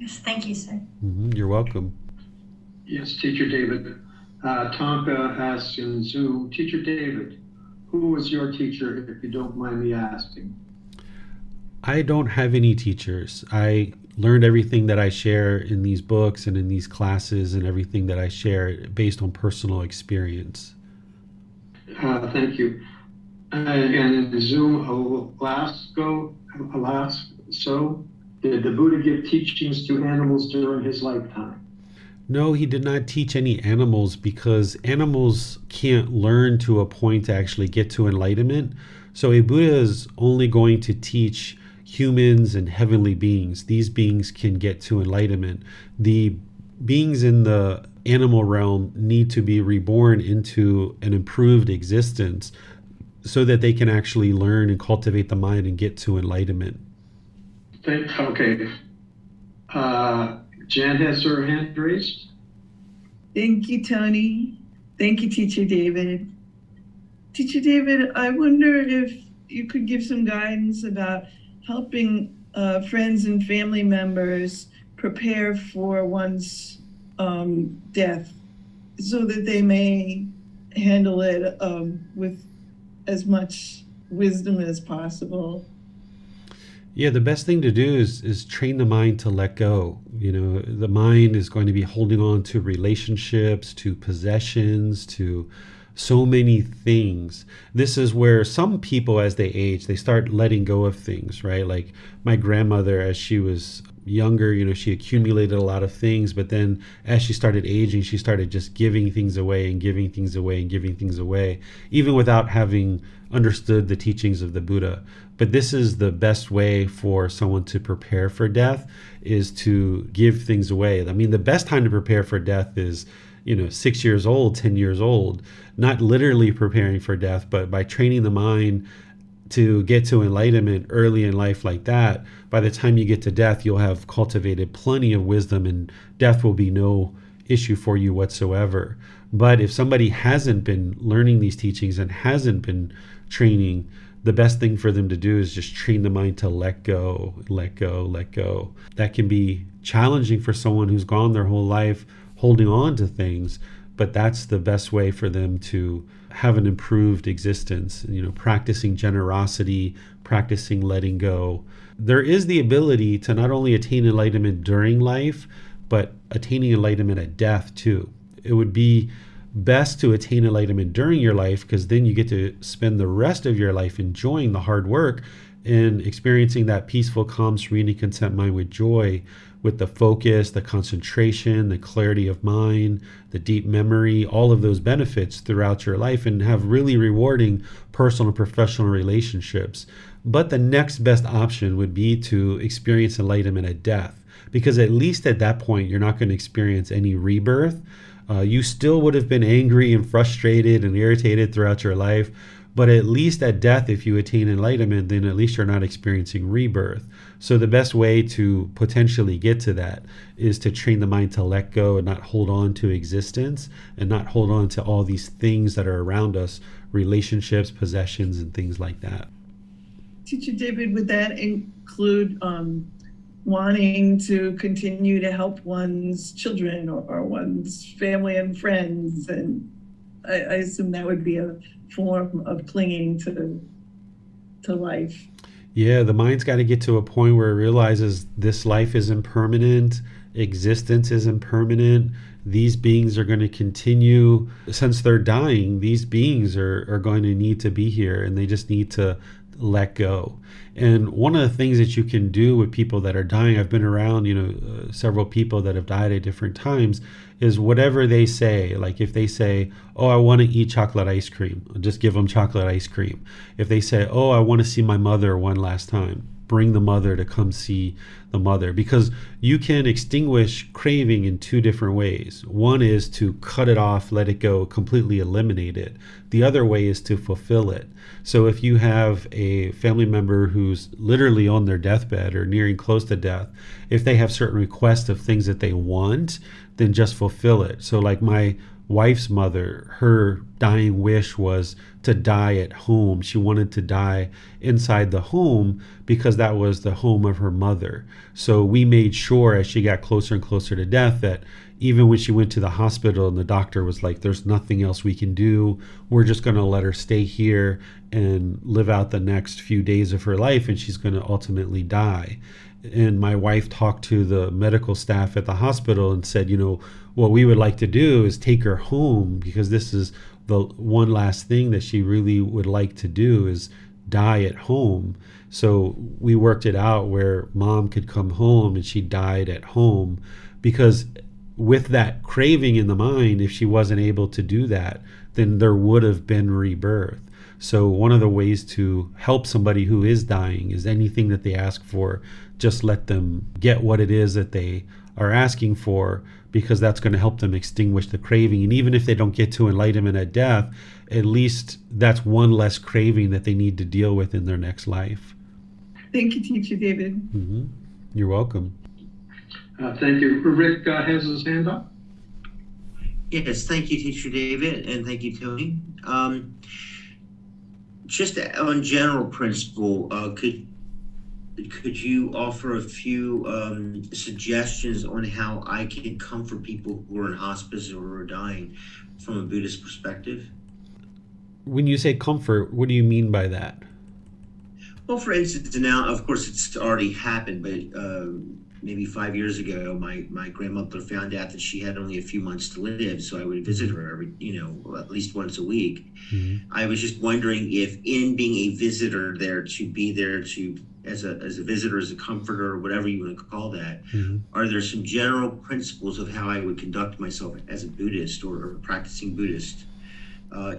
yes, thank you, sir. You're welcome. Yes, Teacher David. Tonka asks in Zoom, Teacher David, who was your teacher, if you don't mind me asking? I don't have any teachers. I learned everything that I share in these books and in these classes, and everything that I share based on personal experience. Thank you. And in Zoom, so did the Buddha give teachings to animals during his lifetime? No, he did not teach any animals, because animals can't learn to a point to actually get to enlightenment. So a Buddha is only going to teach humans and heavenly beings. These beings can get to enlightenment. The beings in the animal realm need to be reborn into an improved existence so that they can actually learn and cultivate the mind and get to enlightenment. Okay. Jan has her hand raised. Thank you, Tony. Thank you, Teacher David. Teacher David, I wonder if you could give some guidance about helping friends and family members prepare for one's death so that they may handle it with as much wisdom as possible. Yeah, the best thing to do is train the mind to let go. The mind is going to be holding on to relationships, to possessions, to so many things. This is where some people, as they age, they start letting go of things, right? Like my grandmother, as she was younger, she accumulated a lot of things, but then as she started aging, she started just giving things away and giving things away and giving things away, even without having understood the teachings of the Buddha. But this is the best way for someone to prepare for death, is to give things away. I mean, the best time to prepare for death is 6 years old, 10 years old, not literally preparing for death, but by training the mind to get to enlightenment early in life like that. By the time you get to death, you'll have cultivated plenty of wisdom and death will be no issue for you whatsoever. But if somebody hasn't been learning these teachings and hasn't been training, the best thing for them to do is just train the mind to let go, let go, let go. That can be challenging for someone who's gone their whole life holding on to things, but that's the best way for them to have an improved existence, practicing generosity, practicing letting go. There is the ability to not only attain enlightenment during life, but attaining enlightenment at death too. It would be best to attain enlightenment during your life, because then you get to spend the rest of your life enjoying the hard work and experiencing that peaceful, calm, serene, and content mind with joy, with the focus, the concentration, the clarity of mind, the deep memory, all of those benefits throughout your life, and have really rewarding personal and professional relationships. But the next best option would be to experience enlightenment at death, because at least at that point, you're not going to experience any rebirth. You still would have been angry and frustrated and irritated throughout your life, but at least at death, if you attain enlightenment, then at least you're not experiencing rebirth. So the best way to potentially get to that is to train the mind to let go and not hold on to existence and not hold on to all these things that are around us, relationships, possessions, and things like that. Teacher David, would that include wanting to continue to help one's children or one's family and friends? And I assume that would be a form of clinging to life. Yeah, the mind's got to get to a point where it realizes this life is impermanent, existence is impermanent. These beings are going to continue. Since they're dying, these beings are going to need to be here, and they just need to let go. And one of the things that you can do with people that are dying, I've been around, several people that have died at different times, is whatever they say. Like if they say, oh, I want to eat chocolate ice cream, just give them chocolate ice cream. If they say, oh, I want to see my mother one last time, bring the mother to come see the mother, because you can extinguish craving in two different ways. One is to cut it off, let it go, completely eliminate it. The other way is to fulfill it. So if you have a family member who's literally on their deathbed or nearing close to death, if they have certain requests of things that they want, then just fulfill it. So like my wife's mother, her dying wish was to die at home. She wanted to die inside the home because that was the home of her mother. So we made sure as she got closer and closer to death that even when she went to the hospital and the doctor was like, there's nothing else we can do, we're just going to let her stay here and live out the next few days of her life, and she's going to ultimately die. And my wife talked to the medical staff at the hospital and said, what we would like to do is take her home, because this is the one last thing that she really would like to do, is die at home. So we worked it out where mom could come home and she died at home, because with that craving in the mind, if she wasn't able to do that, then there would have been rebirth. So one of the ways to help somebody who is dying is anything that they ask for, just let them get what it is that they are asking for, because that's going to help them extinguish the craving. And even if they don't get to enlightenment at death, at least that's one less craving that they need to deal with in their next life. Thank you, Teacher David. Mm-hmm. You're welcome. Thank you. Rick has his hand up. Yes, thank you, Teacher David, and thank you, Tony. Just on general principle, could you offer a few suggestions on how I can comfort people who are in hospice or are dying from a Buddhist perspective? When you say comfort, what do you mean by that? Well, for instance, now, of course, it's already happened, but maybe 5 years ago, my grandmother found out that she had only a few months to live, so I would visit her every, at least once a week. Mm-hmm. I was just wondering if, in being a visitor there, to be there to as a visitor, as a comforter, or whatever you want to call that, Mm-hmm. are there some general principles of how I would conduct myself as a Buddhist or a practicing Buddhist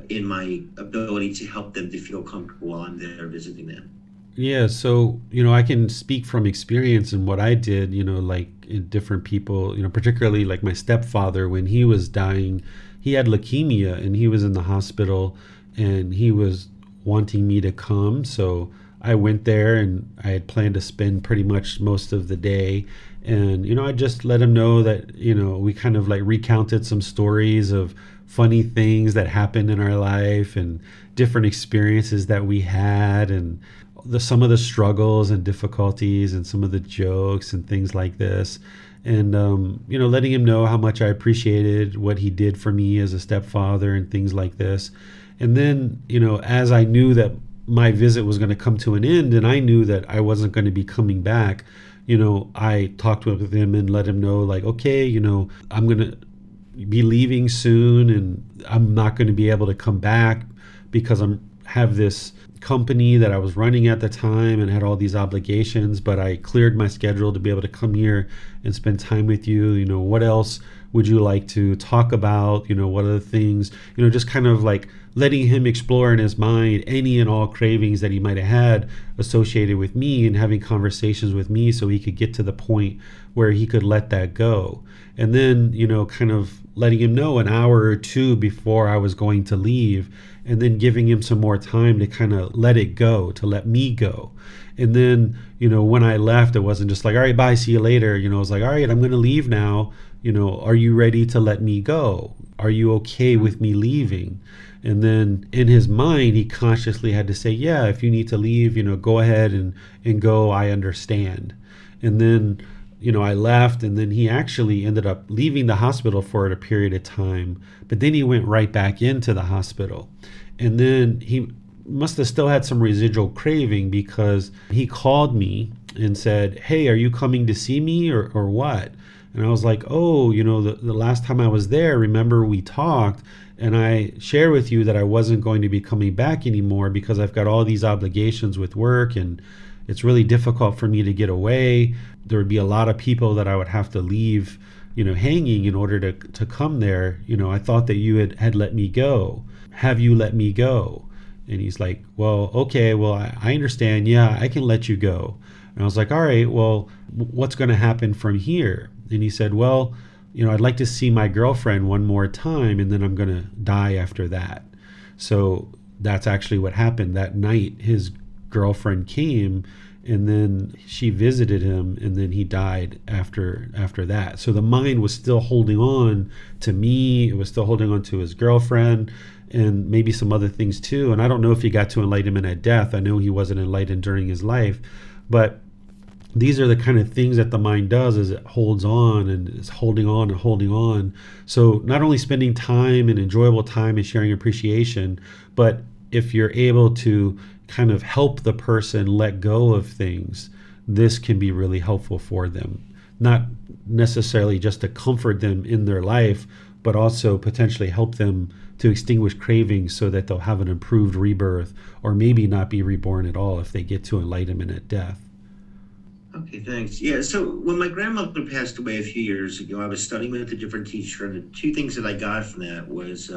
in my ability to help them to feel comfortable while I'm there visiting them? Yeah, so, I can speak from experience and what I did, like in different people, particularly like my stepfather, when he was dying, he had leukemia and he was in the hospital and he was wanting me to come. So I went there and I had planned to spend pretty much most of the day. And, I just let him know that, we kind of like recounted some stories of funny things that happened in our life and different experiences that we had, and some of the struggles and difficulties and some of the jokes and things like this. And, letting him know how much I appreciated what he did for me as a stepfather and things like this. And then, as I knew that my visit was going to come to an end and I knew that I wasn't going to be coming back, I talked with him and let him know, like, okay, I'm going to be leaving soon and I'm not going to be able to come back because have this company that I was running at the time and had all these obligations, but I cleared my schedule to be able to come here and spend time with you. What else would you like to talk about? What are the things, just kind of like letting him explore in his mind any and all cravings that he might have had associated with me, and having conversations with me so he could get to the point where he could let that go. And then, kind of letting him know an hour or two before I was going to leave, and then giving him some more time to kind of let it go, to let me go. And then, when I left, it wasn't just like, all right, bye, see you later. It was like, all right, I'm going to leave now. Are you ready to let me go? Are you okay with me leaving? And then in his mind, he consciously had to say, yeah, if you need to leave, go ahead and go. I understand. And then, I left, and then he actually ended up leaving the hospital for a period of time, but then he went right back into the hospital. And then he must have still had some residual craving, because he called me and said, hey, are you coming to see me or what? And I was like, oh, the last time I was there, remember we talked and I shared with you that I wasn't going to be coming back anymore because I've got all these obligations with work and it's really difficult for me to get away. There would be a lot of people that I would have to leave, hanging in order to come there. I thought that you had let me go. Have you let me go? And he's like, well, okay, well, I understand. Yeah, I can let you go. And I was like, all right, well, what's going to happen from here? And he said, well, I'd like to see my girlfriend one more time, and then I'm going to die after that. So that's actually what happened. That night, his girlfriend came, and then she visited him, and then he died after that. So the mind was still holding on to me. It was still holding on to his girlfriend and maybe some other things too. And I don't know if he got to enlightenment at death. I know he wasn't enlightened during his life, but these are the kind of things that the mind does, is it holds on and is holding on and holding on. So not only spending time and enjoyable time and sharing appreciation, but if you're able to kind of help the person let go of things, this can be really helpful for them. Not necessarily just to comfort them in their life, but also potentially help them to extinguish cravings so that they'll have an improved rebirth, or maybe not be reborn at all if they get to enlightenment at death. Okay, thanks. Yeah, so when my grandmother passed away a few years ago, I was studying with a different teacher, and the two things that I got from that was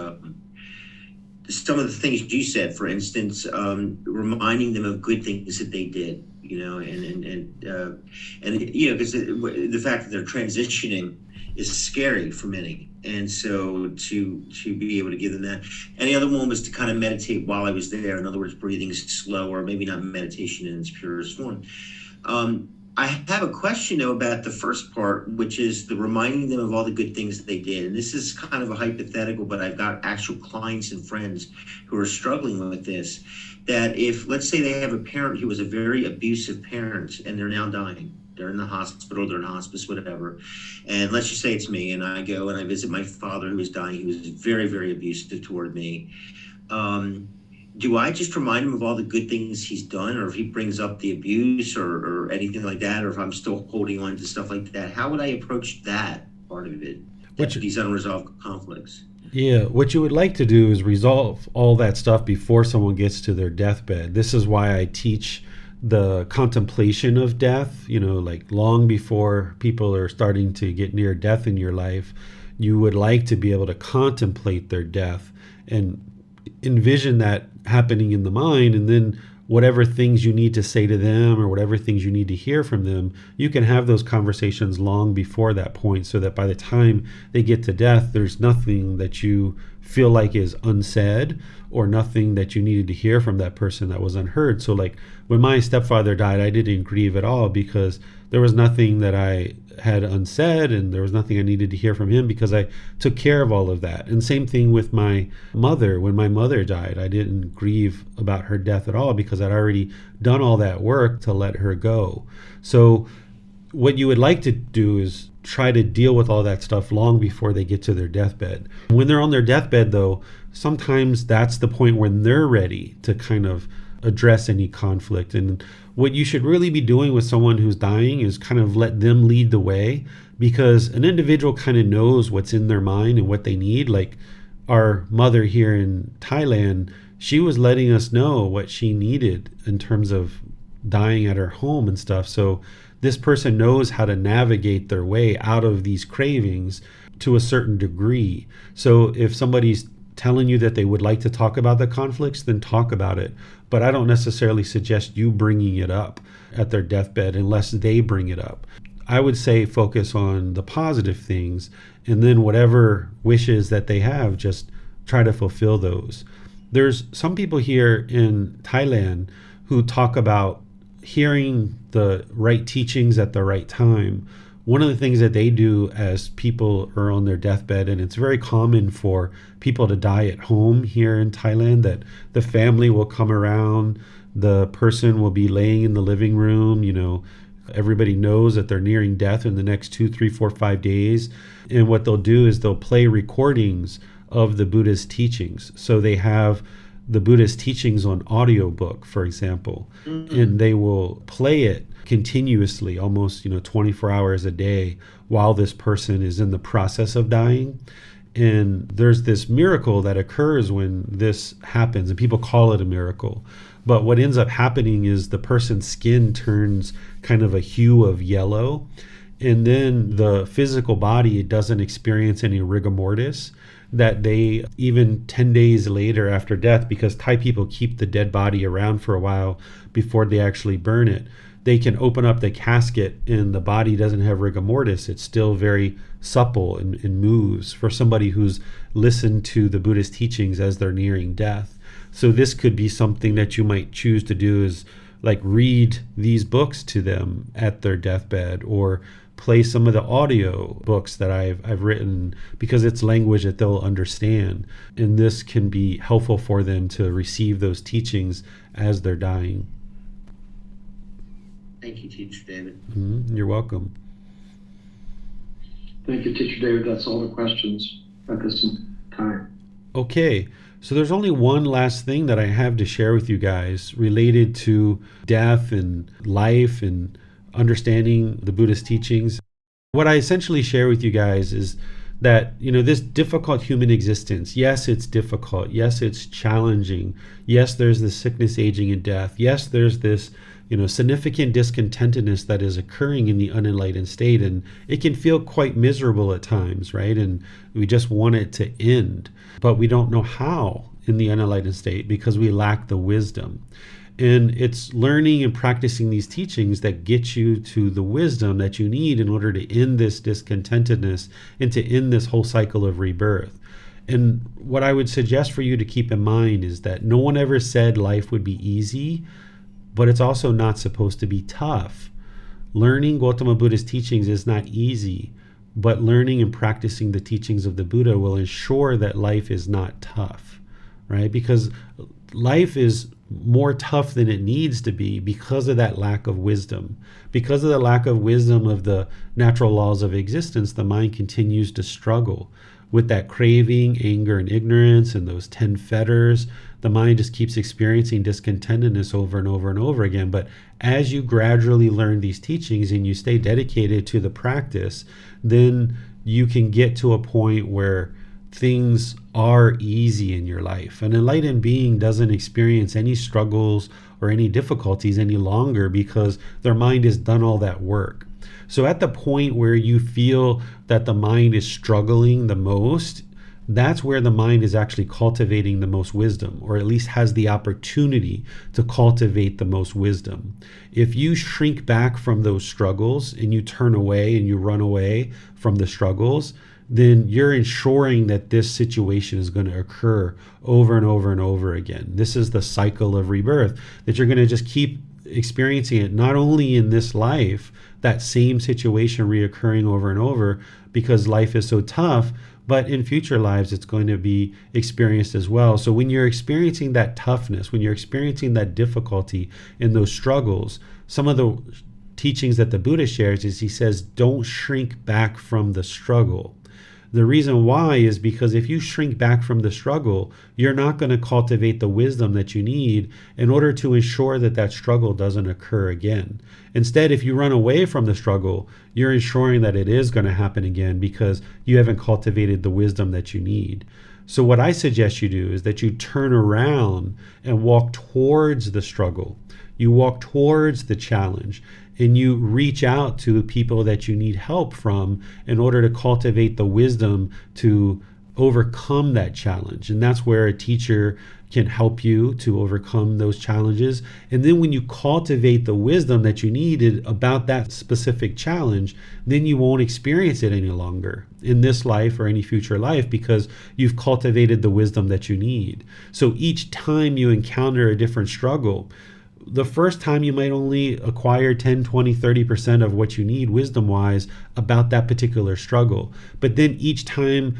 some of the things you said. For instance, reminding them of good things that they did. because the fact that they're transitioning is scary for many. And so to be able to give them that. And the other one was to kind of meditate while I was there. In other words, breathing slower, maybe not meditation in its purest form. I have a question, though, about the first part, which is the reminding them of all the good things that they did. And this is kind of a hypothetical, but I've got actual clients and friends who are struggling with this, that if, let's say they have a parent who was a very abusive parent and they're now dying, they're in the hospital, they're in hospice, whatever. And let's just say it's me, and I go and I visit my father who was dying. He was very, very abusive toward me. Do I just remind him of all the good things he's done, or if he brings up the abuse or anything like that, or if I'm still holding on to stuff like that? How would I approach that part of it, these unresolved conflicts? Yeah, what you would like to do is resolve all that stuff before someone gets to their deathbed. This is why I teach the contemplation of death, like long before people are starting to get near death in your life. You would like to be able to contemplate their death and envision that happening in the mind, and then whatever things you need to say to them or whatever things you need to hear from them, you can have those conversations long before that point, so that by the time they get to death, there's nothing that you feel like is unsaid or nothing that you needed to hear from that person that was unheard. So like when my stepfather died, I didn't grieve at all because there was nothing that I had unsaid, and there was nothing I needed to hear from him because I took care of all of that. And same thing with my mother. When my mother died, I didn't grieve about her death at all because I'd already done all that work to let her go. So what you would like to do is try to deal with all that stuff long before they get to their deathbed. When they're on their deathbed, though, sometimes that's the point when they're ready to kind of address any conflict. And what you should really be doing with someone who's dying is kind of let them lead the way, because an individual kind of knows what's in their mind and what they need. Like our mother here in Thailand, she was letting us know what she needed in terms of dying at her home and stuff. So this person knows how to navigate their way out of these cravings to a certain degree. So if somebody's telling you that they would like to talk about the conflicts, then talk about it. But I don't necessarily suggest you bringing it up at their deathbed unless they bring it up. I would say focus on the positive things, and then whatever wishes that they have, just try to fulfill those. There's some people here in Thailand who talk about hearing the right teachings at the right time. One of the things that they do as people are on their deathbed, and it's very common for people to die at home here in Thailand, that the family will come around, the person will be laying in the living room, everybody knows that they're nearing death in the next 2, 3, 4, 5 days. And what they'll do is they'll play recordings of the Buddha's teachings. So they have the Buddha's teachings on audiobook, for example, and they will play it continuously, almost 24 hours a day, while this person is in the process of dying. And there's this miracle that occurs when this happens, and people call it a miracle. But what ends up happening is the person's skin turns kind of a hue of yellow, and then the physical body doesn't experience any rigor mortis that they, even 10 days later after death, because Thai people keep the dead body around for a while before they actually burn it, they can open up the casket and the body doesn't have rigor mortis. It's still very supple and moves for somebody who's listened to the Buddhist teachings as they're nearing death. So this could be something that you might choose to do, is like read these books to them at their deathbed, or play some of the audio books that I've written, because it's language that they'll understand. And this can be helpful for them to receive those teachings as they're dying. Thank you, Teacher David. You're welcome. Thank you, Teacher David. That's all the questions at this time. Okay, so there's only one last thing that I have to share with you guys related to death and life and understanding the Buddhist teachings. What I essentially share with you guys is that, this difficult human existence, yes, it's difficult. Yes, it's challenging. Yes, there's this sickness, aging, and death. Yes, there's this, significant discontentedness that is occurring in the unenlightened state. And it can feel quite miserable at times, right? And we just want it to end. But we don't know how in the unenlightened state because we lack the wisdom. And it's learning and practicing these teachings that get you to the wisdom that you need in order to end this discontentedness and to end this whole cycle of rebirth. And what I would suggest for you to keep in mind is that no one ever said life would be easy, but it's also not supposed to be tough. Learning Gotama Buddha's teachings is not easy, but learning and practicing the teachings of the Buddha will ensure that life is not tough, right? Because life is more tough than it needs to be because of that lack of wisdom. Because of the lack of wisdom of the natural laws of existence, the mind continues to struggle with that craving, anger, and ignorance, and those 10 fetters. The mind just keeps experiencing discontentedness over and over and over again. But as you gradually learn these teachings and you stay dedicated to the practice, then you can get to a point where things are easy in your life. An enlightened being doesn't experience any struggles or any difficulties any longer because their mind has done all that work. So at the point where you feel that the mind is struggling the most, that's where the mind is actually cultivating the most wisdom, or at least has the opportunity to cultivate the most wisdom. If you shrink back from those struggles and you turn away and you run away from the struggles, then you're ensuring that this situation is going to occur over and over and over again. This is the cycle of rebirth, that you're going to just keep experiencing it, not only in this life, that same situation reoccurring over and over because life is so tough, but in future lives it's going to be experienced as well. So when you're experiencing that toughness, when you're experiencing that difficulty in those struggles, some of the teachings that the Buddha shares is he says, don't shrink back from the struggle. The reason why is because if you shrink back from the struggle, you're not going to cultivate the wisdom that you need in order to ensure that that struggle doesn't occur again. Instead, if you run away from the struggle, you're ensuring that it is going to happen again because you haven't cultivated the wisdom that you need. So what I suggest you do is that you turn around and walk towards the struggle. You walk towards the challenge and you reach out to people that you need help from in order to cultivate the wisdom to overcome that challenge. And that's where a teacher can help you to overcome those challenges. And then when you cultivate the wisdom that you needed about that specific challenge, then you won't experience it any longer in this life or any future life because you've cultivated the wisdom that you need. So each time you encounter a different struggle, the first time you might only acquire 10, 20, 30% of what you need wisdom-wise about that particular struggle. But then each time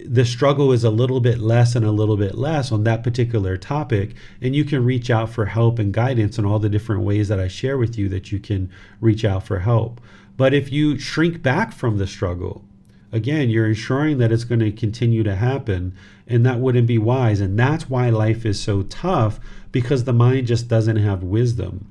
the struggle is a little bit less and a little bit less on that particular topic, and you can reach out for help and guidance in all the different ways that I share with you that you can reach out for help. But if you shrink back from the struggle, again, you're ensuring that it's going to continue to happen, and that wouldn't be wise. And that's why life is so tough, because the mind just doesn't have wisdom.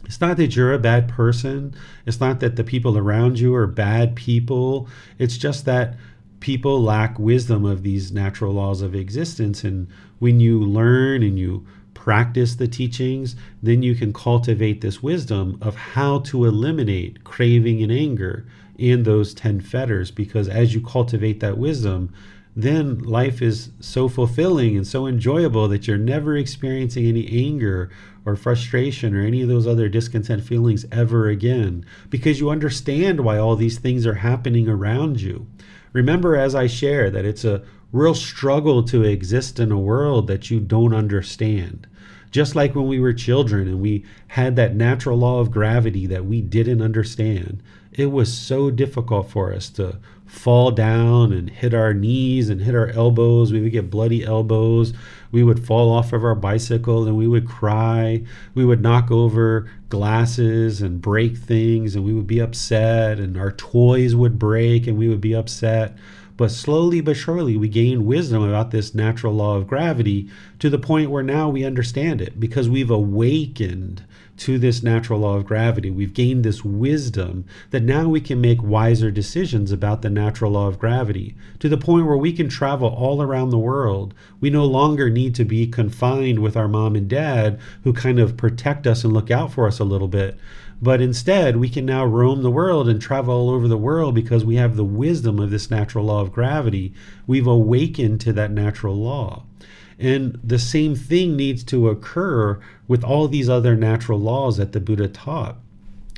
It's not that you're a bad person. It's not that the people around you are bad people. It's just that people lack wisdom of these natural laws of existence. And when you learn and you practice the teachings, then you can cultivate this wisdom of how to eliminate craving and anger in those 10 fetters. Because as you cultivate that wisdom, then life is so fulfilling and so enjoyable that you're never experiencing any anger or frustration or any of those other discontent feelings ever again, because you understand why all these things are happening around you. Remember, as I share, that it's a real struggle to exist in a world that you don't understand. Just like when we were children and we had that natural law of gravity that we didn't understand, it was so difficult for us to fall down and hit our knees and hit our elbows. We would get bloody elbows. We would fall off of our bicycle and we would cry. We would knock over glasses and break things and we would be upset, and our toys would break and we would be upset. But slowly but surely we gained wisdom about this natural law of gravity to the point where now we understand it because we've awakened to this natural law of gravity. We've gained this wisdom that now we can make wiser decisions about the natural law of gravity to the point where we can travel all around the world. We no longer need to be confined with our mom and dad who kind of protect us and look out for us a little bit. But instead, we can now roam the world and travel all over the world because we have the wisdom of this natural law of gravity. We've awakened to that natural law. And the same thing needs to occur with all these other natural laws that the Buddha taught.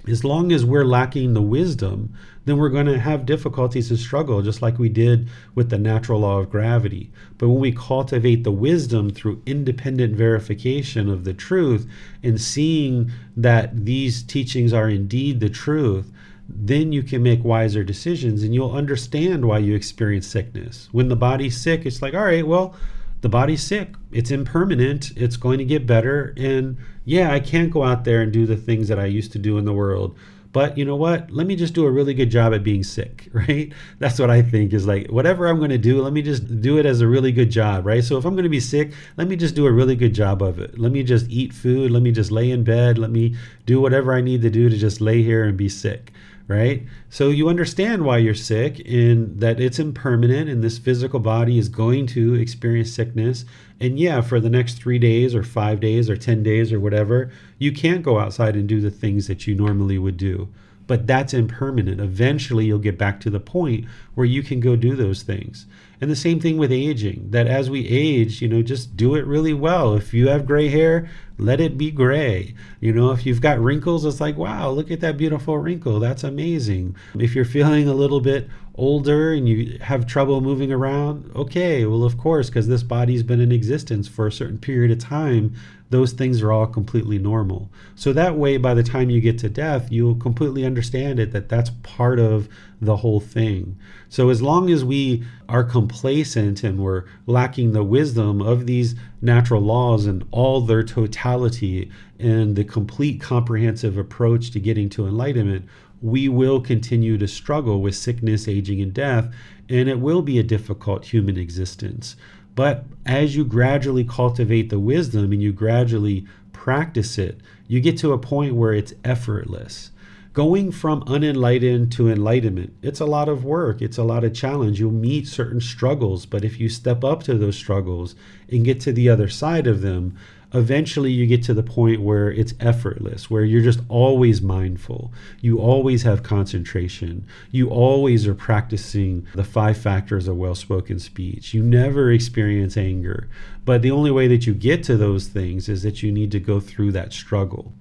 As long as we're lacking the wisdom, then we're going to have difficulties and struggle, just like we did with the natural law of gravity. But when we cultivate the wisdom through independent verification of the truth and seeing that these teachings are indeed the truth, then you can make wiser decisions and you'll understand why you experience sickness. When the body's sick, it's like, all right, well, the body's sick. It's impermanent. It's going to get better. And yeah, I can't go out there and do the things that I used to do in the world. But you know what? Let me just do a really good job at being sick, right? That's what I think is like, whatever I'm going to do, let me just do it as a really good job, right? So if I'm going to be sick, let me just do a really good job of it. Let me just eat food. Let me just lay in bed. Let me do whatever I need to do to just lay here and be sick. Right? So you understand why you're sick and that it's impermanent and this physical body is going to experience sickness. And yeah, for the next 3 days or 5 days or 10 days or whatever, you can't go outside and do the things that you normally would do. But that's impermanent. Eventually you'll get back to the point where you can go do those things. And the same thing with aging, that as we age, just do it really well. If you have gray hair, let it be gray. If you've got wrinkles, it's like, wow, look at that beautiful wrinkle. That's amazing. If you're feeling a little bit older and you have trouble moving around, okay, well, of course, because this body's been in existence for a certain period of time, those things are all completely normal. So that way, by the time you get to death, you'll completely understand it, that that's part of the whole thing. So as long as we are complacent and we're lacking the wisdom of these natural laws and all their totality and the complete comprehensive approach to getting to enlightenment, we will continue to struggle with sickness, aging, and death, and it will be a difficult human existence. But as you gradually cultivate the wisdom and you gradually practice it, you get to a point where it's effortless. Going from unenlightened to enlightenment, it's a lot of work. It's a lot of challenge. You'll meet certain struggles, but if you step up to those struggles and get to the other side of them, eventually you get to the point where it's effortless, where you're just always mindful. You always have concentration. You always are practicing the 5 factors of well-spoken speech. You never experience anger. But the only way that you get to those things is that you need to go through that struggle.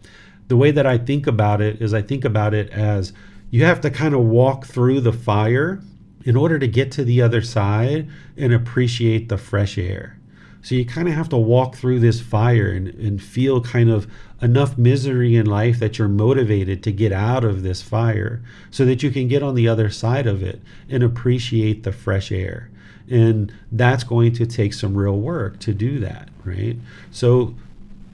The way that I think about it is I think about it as you have to kind of walk through the fire in order to get to the other side and appreciate the fresh air. So you kind of have to walk through this fire and feel kind of enough misery in life that you're motivated to get out of this fire so that you can get on the other side of it and appreciate the fresh air. And that's going to take some real work to do that, right? So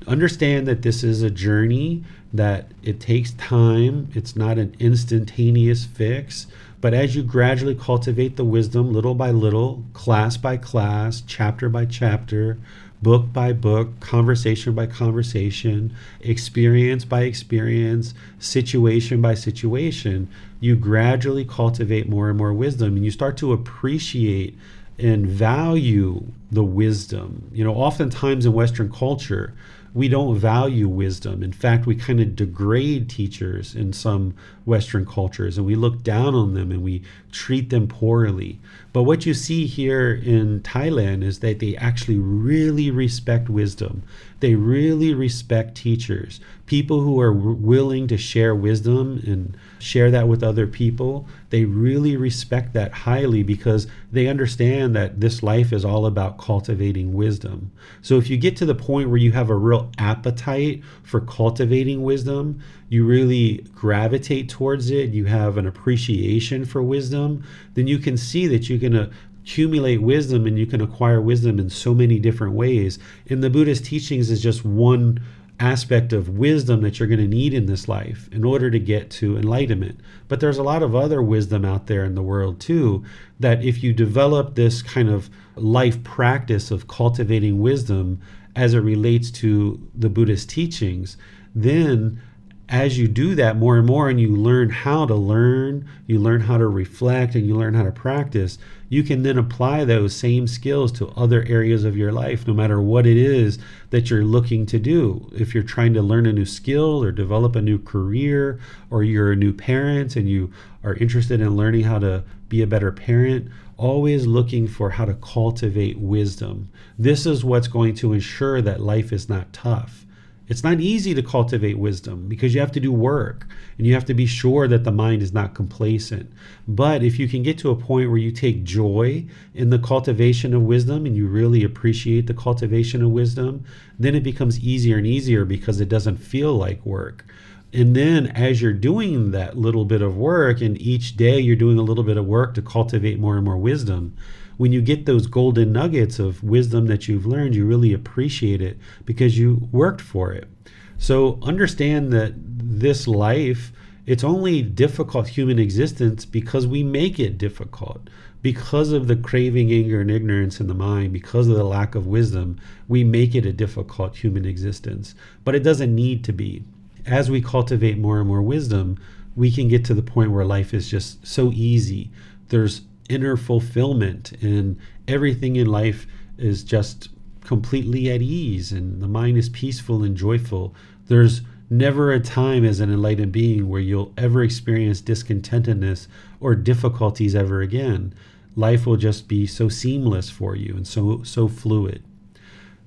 understand that this is a journey, that it takes time. It's not an instantaneous fix. But as you gradually cultivate the wisdom little by little, class by class, chapter by chapter, book by book, conversation by conversation, experience by experience, situation by situation, you gradually cultivate more and more wisdom, and you start to appreciate and value the wisdom. Oftentimes in Western culture, we don't value wisdom. In fact, we kind of degrade teachers in some Western cultures, and we look down on them and we treat them poorly. But what you see here in Thailand is that they actually really respect wisdom. They really respect teachers, people who are willing to share wisdom and share that with other people. They really respect that highly because they understand that this life is all about cultivating wisdom. So if you get to the point where you have a real appetite for cultivating wisdom, you really gravitate towards it, you have an appreciation for wisdom, then you can see that you can accumulate wisdom and you can acquire wisdom in so many different ways. And the Buddha's teachings is just one aspect of wisdom that you're going to need in this life in order to get to enlightenment. But there's a lot of other wisdom out there in the world too, that if you develop this kind of life practice of cultivating wisdom as it relates to the Buddhist teachings, then as you do that more and more, and you learn how to learn, you learn how to reflect, and you learn how to practice, you can then apply those same skills to other areas of your life, no matter what it is that you're looking to do. If you're trying to learn a new skill or develop a new career, or you're a new parent and you are interested in learning how to be a better parent, always looking for how to cultivate wisdom. This is what's going to ensure that life is not tough. It's not easy to cultivate wisdom because you have to do work and you have to be sure that the mind is not complacent. But if you can get to a point where you take joy in the cultivation of wisdom and you really appreciate the cultivation of wisdom, then it becomes easier and easier because it doesn't feel like work. And then as you're doing that little bit of work, and each day you're doing a little bit of work to cultivate more and more wisdom, when you get those golden nuggets of wisdom that you've learned, you really appreciate it because you worked for it. So understand that this life, it's only difficult human existence because we make it difficult. Because of the craving, anger, and ignorance in the mind, because of the lack of wisdom, we make it a difficult human existence. But it doesn't need to be. As we cultivate more and more wisdom, we can get to the point where life is just so easy. There's inner fulfillment, and everything in life is just completely at ease, and the mind is peaceful and joyful. There's never a time as an enlightened being where you'll ever experience discontentedness or difficulties ever again. Life will just be so seamless for you and so fluid.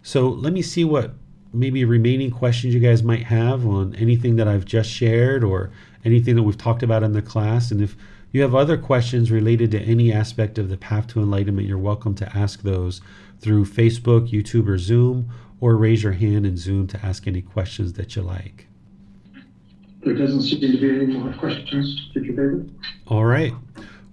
So let me see what maybe remaining questions you guys might have on anything that I've just shared or anything that we've talked about in the class. And if you have other questions related to any aspect of the path to enlightenment, you're welcome to ask those through Facebook, YouTube, or Zoom, or raise your hand in Zoom to ask any questions that you like. There doesn't seem to be any more questions, Teacher David. All right.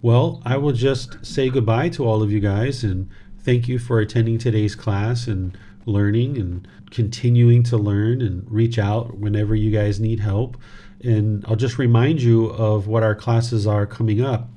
Well, I will just say goodbye to all of you guys and thank you for attending today's class and learning and continuing to learn, and reach out whenever you guys need help. And I'll just remind you of what our classes are coming up.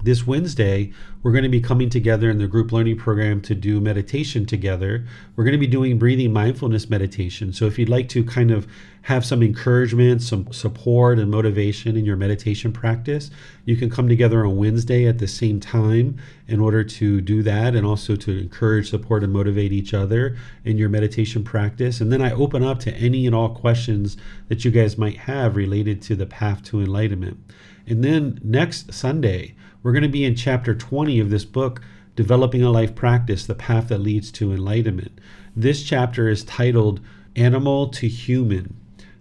This Wednesday, we're going to be coming together in the group learning program to do meditation together. We're going to be doing breathing mindfulness meditation. So if you'd like to kind of have some encouragement, some support and motivation in your meditation practice, you can come together on Wednesday at the same time in order to do that, and also to encourage, support, and motivate each other in your meditation practice. And then I open up to any and all questions that you guys might have related to the path to enlightenment. And then next Sunday, we're going to be in chapter 20 of this book, Developing a Life Practice, The Path That Leads to Enlightenment. This chapter is titled Animal to Human,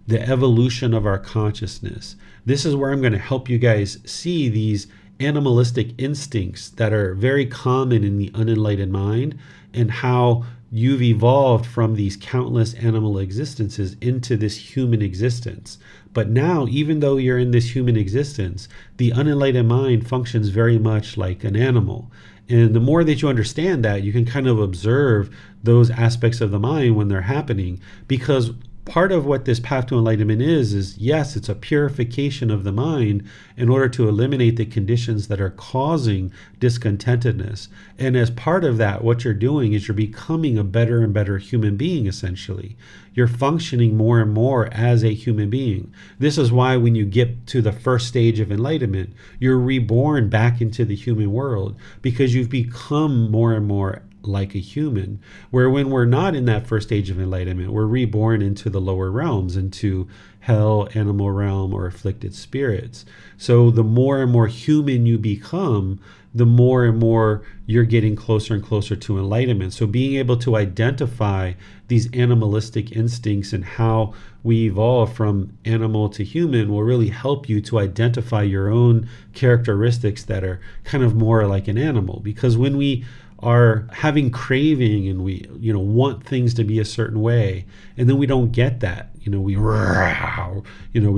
the Evolution of Our Consciousness. This is where I'm going to help you guys see these animalistic instincts that are very common in the unenlightened mind, and how you've evolved from these countless animal existences into this human existence. But now, even though you're in this human existence, the unenlightened mind functions very much like an animal. And the more that you understand that, you can kind of observe those aspects of the mind when they're happening. Because part of what this path to enlightenment is yes, it's a purification of the mind in order to eliminate the conditions that are causing discontentedness. And as part of that, what you're doing is you're becoming a better and better human being, essentially. You're functioning more and more as a human being. This is why when you get to the first stage of enlightenment, you're reborn back into the human world, because you've become more and more like a human. Where when we're not in that first stage of enlightenment, we're reborn into the lower realms, into hell, animal realm, or afflicted spirits. So the more and more human you become, the more and more you're getting closer and closer to enlightenment. So being able to identify these animalistic instincts and how we evolve from animal to human will really help you to identify your own characteristics that are kind of more like an animal. Because when we are having craving and we want things to be a certain way, and then we don't get that, we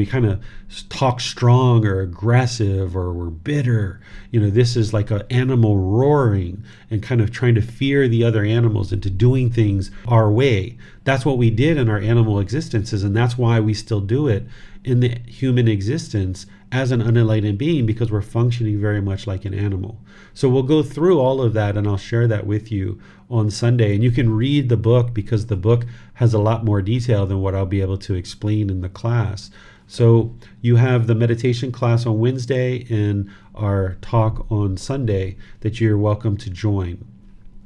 kind of talk strong or aggressive, or we're bitter. This is like an animal roaring and kind of trying to fear the other animals into doing things our way. That's what we did in our animal existences, and that's why we still do it in the human existence as an unenlightened being, because we're functioning very much like an animal. So we'll go through all of that, and I'll share that with you on Sunday. And you can read the book, because the book has a lot more detail than what I'll be able to explain in the class. So you have the meditation class on Wednesday and our talk on Sunday that you're welcome to join.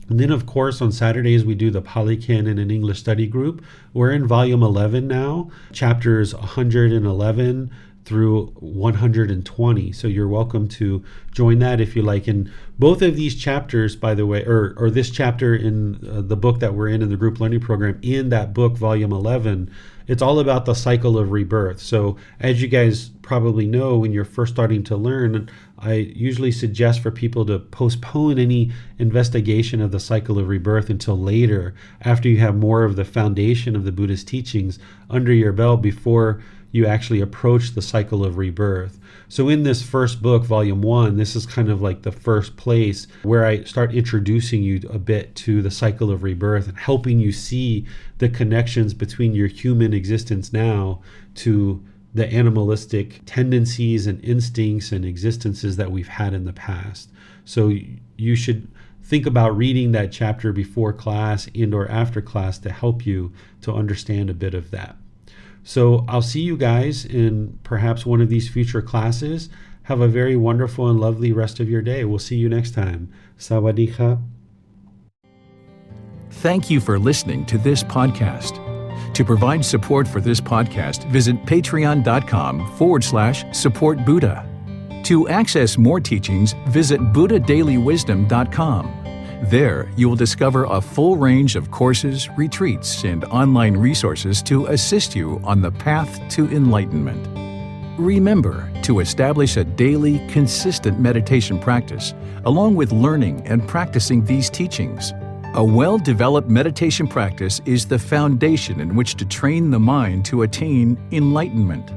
And then, of course, on Saturdays, we do the Pali Canon and English study group. We're in volume 11 now, chapters 111 through 120. So you're welcome to join that if you like. And both of these chapters, by the way, or this chapter in the book that we're in the group learning program, in that book, volume 11, it's all about the cycle of rebirth. So as you guys probably know, when you're first starting to learn, I usually suggest for people to postpone any investigation of the cycle of rebirth until later, after you have more of the foundation of the Buddhist teachings under your belt before you actually approach the cycle of rebirth. So in this first book, volume 1, this is kind of like the first place where I start introducing you a bit to the cycle of rebirth and helping you see the connections between your human existence now to the animalistic tendencies and instincts and existences that we've had in the past. So you should think about reading that chapter before class and or after class to help you to understand a bit of that. So I'll see you guys in perhaps one of these future classes. Have a very wonderful and lovely rest of your day. We'll see you next time. Sawadee ka. Thank you for listening to this podcast. To provide support for this podcast, visit patreon.com/support Buddha. To access more teachings, visit buddhadailywisdom.com. There, you will discover a full range of courses, retreats, and online resources to assist you on the path to enlightenment. Remember to establish a daily, consistent meditation practice, along with learning and practicing these teachings. A well-developed meditation practice is the foundation in which to train the mind to attain enlightenment.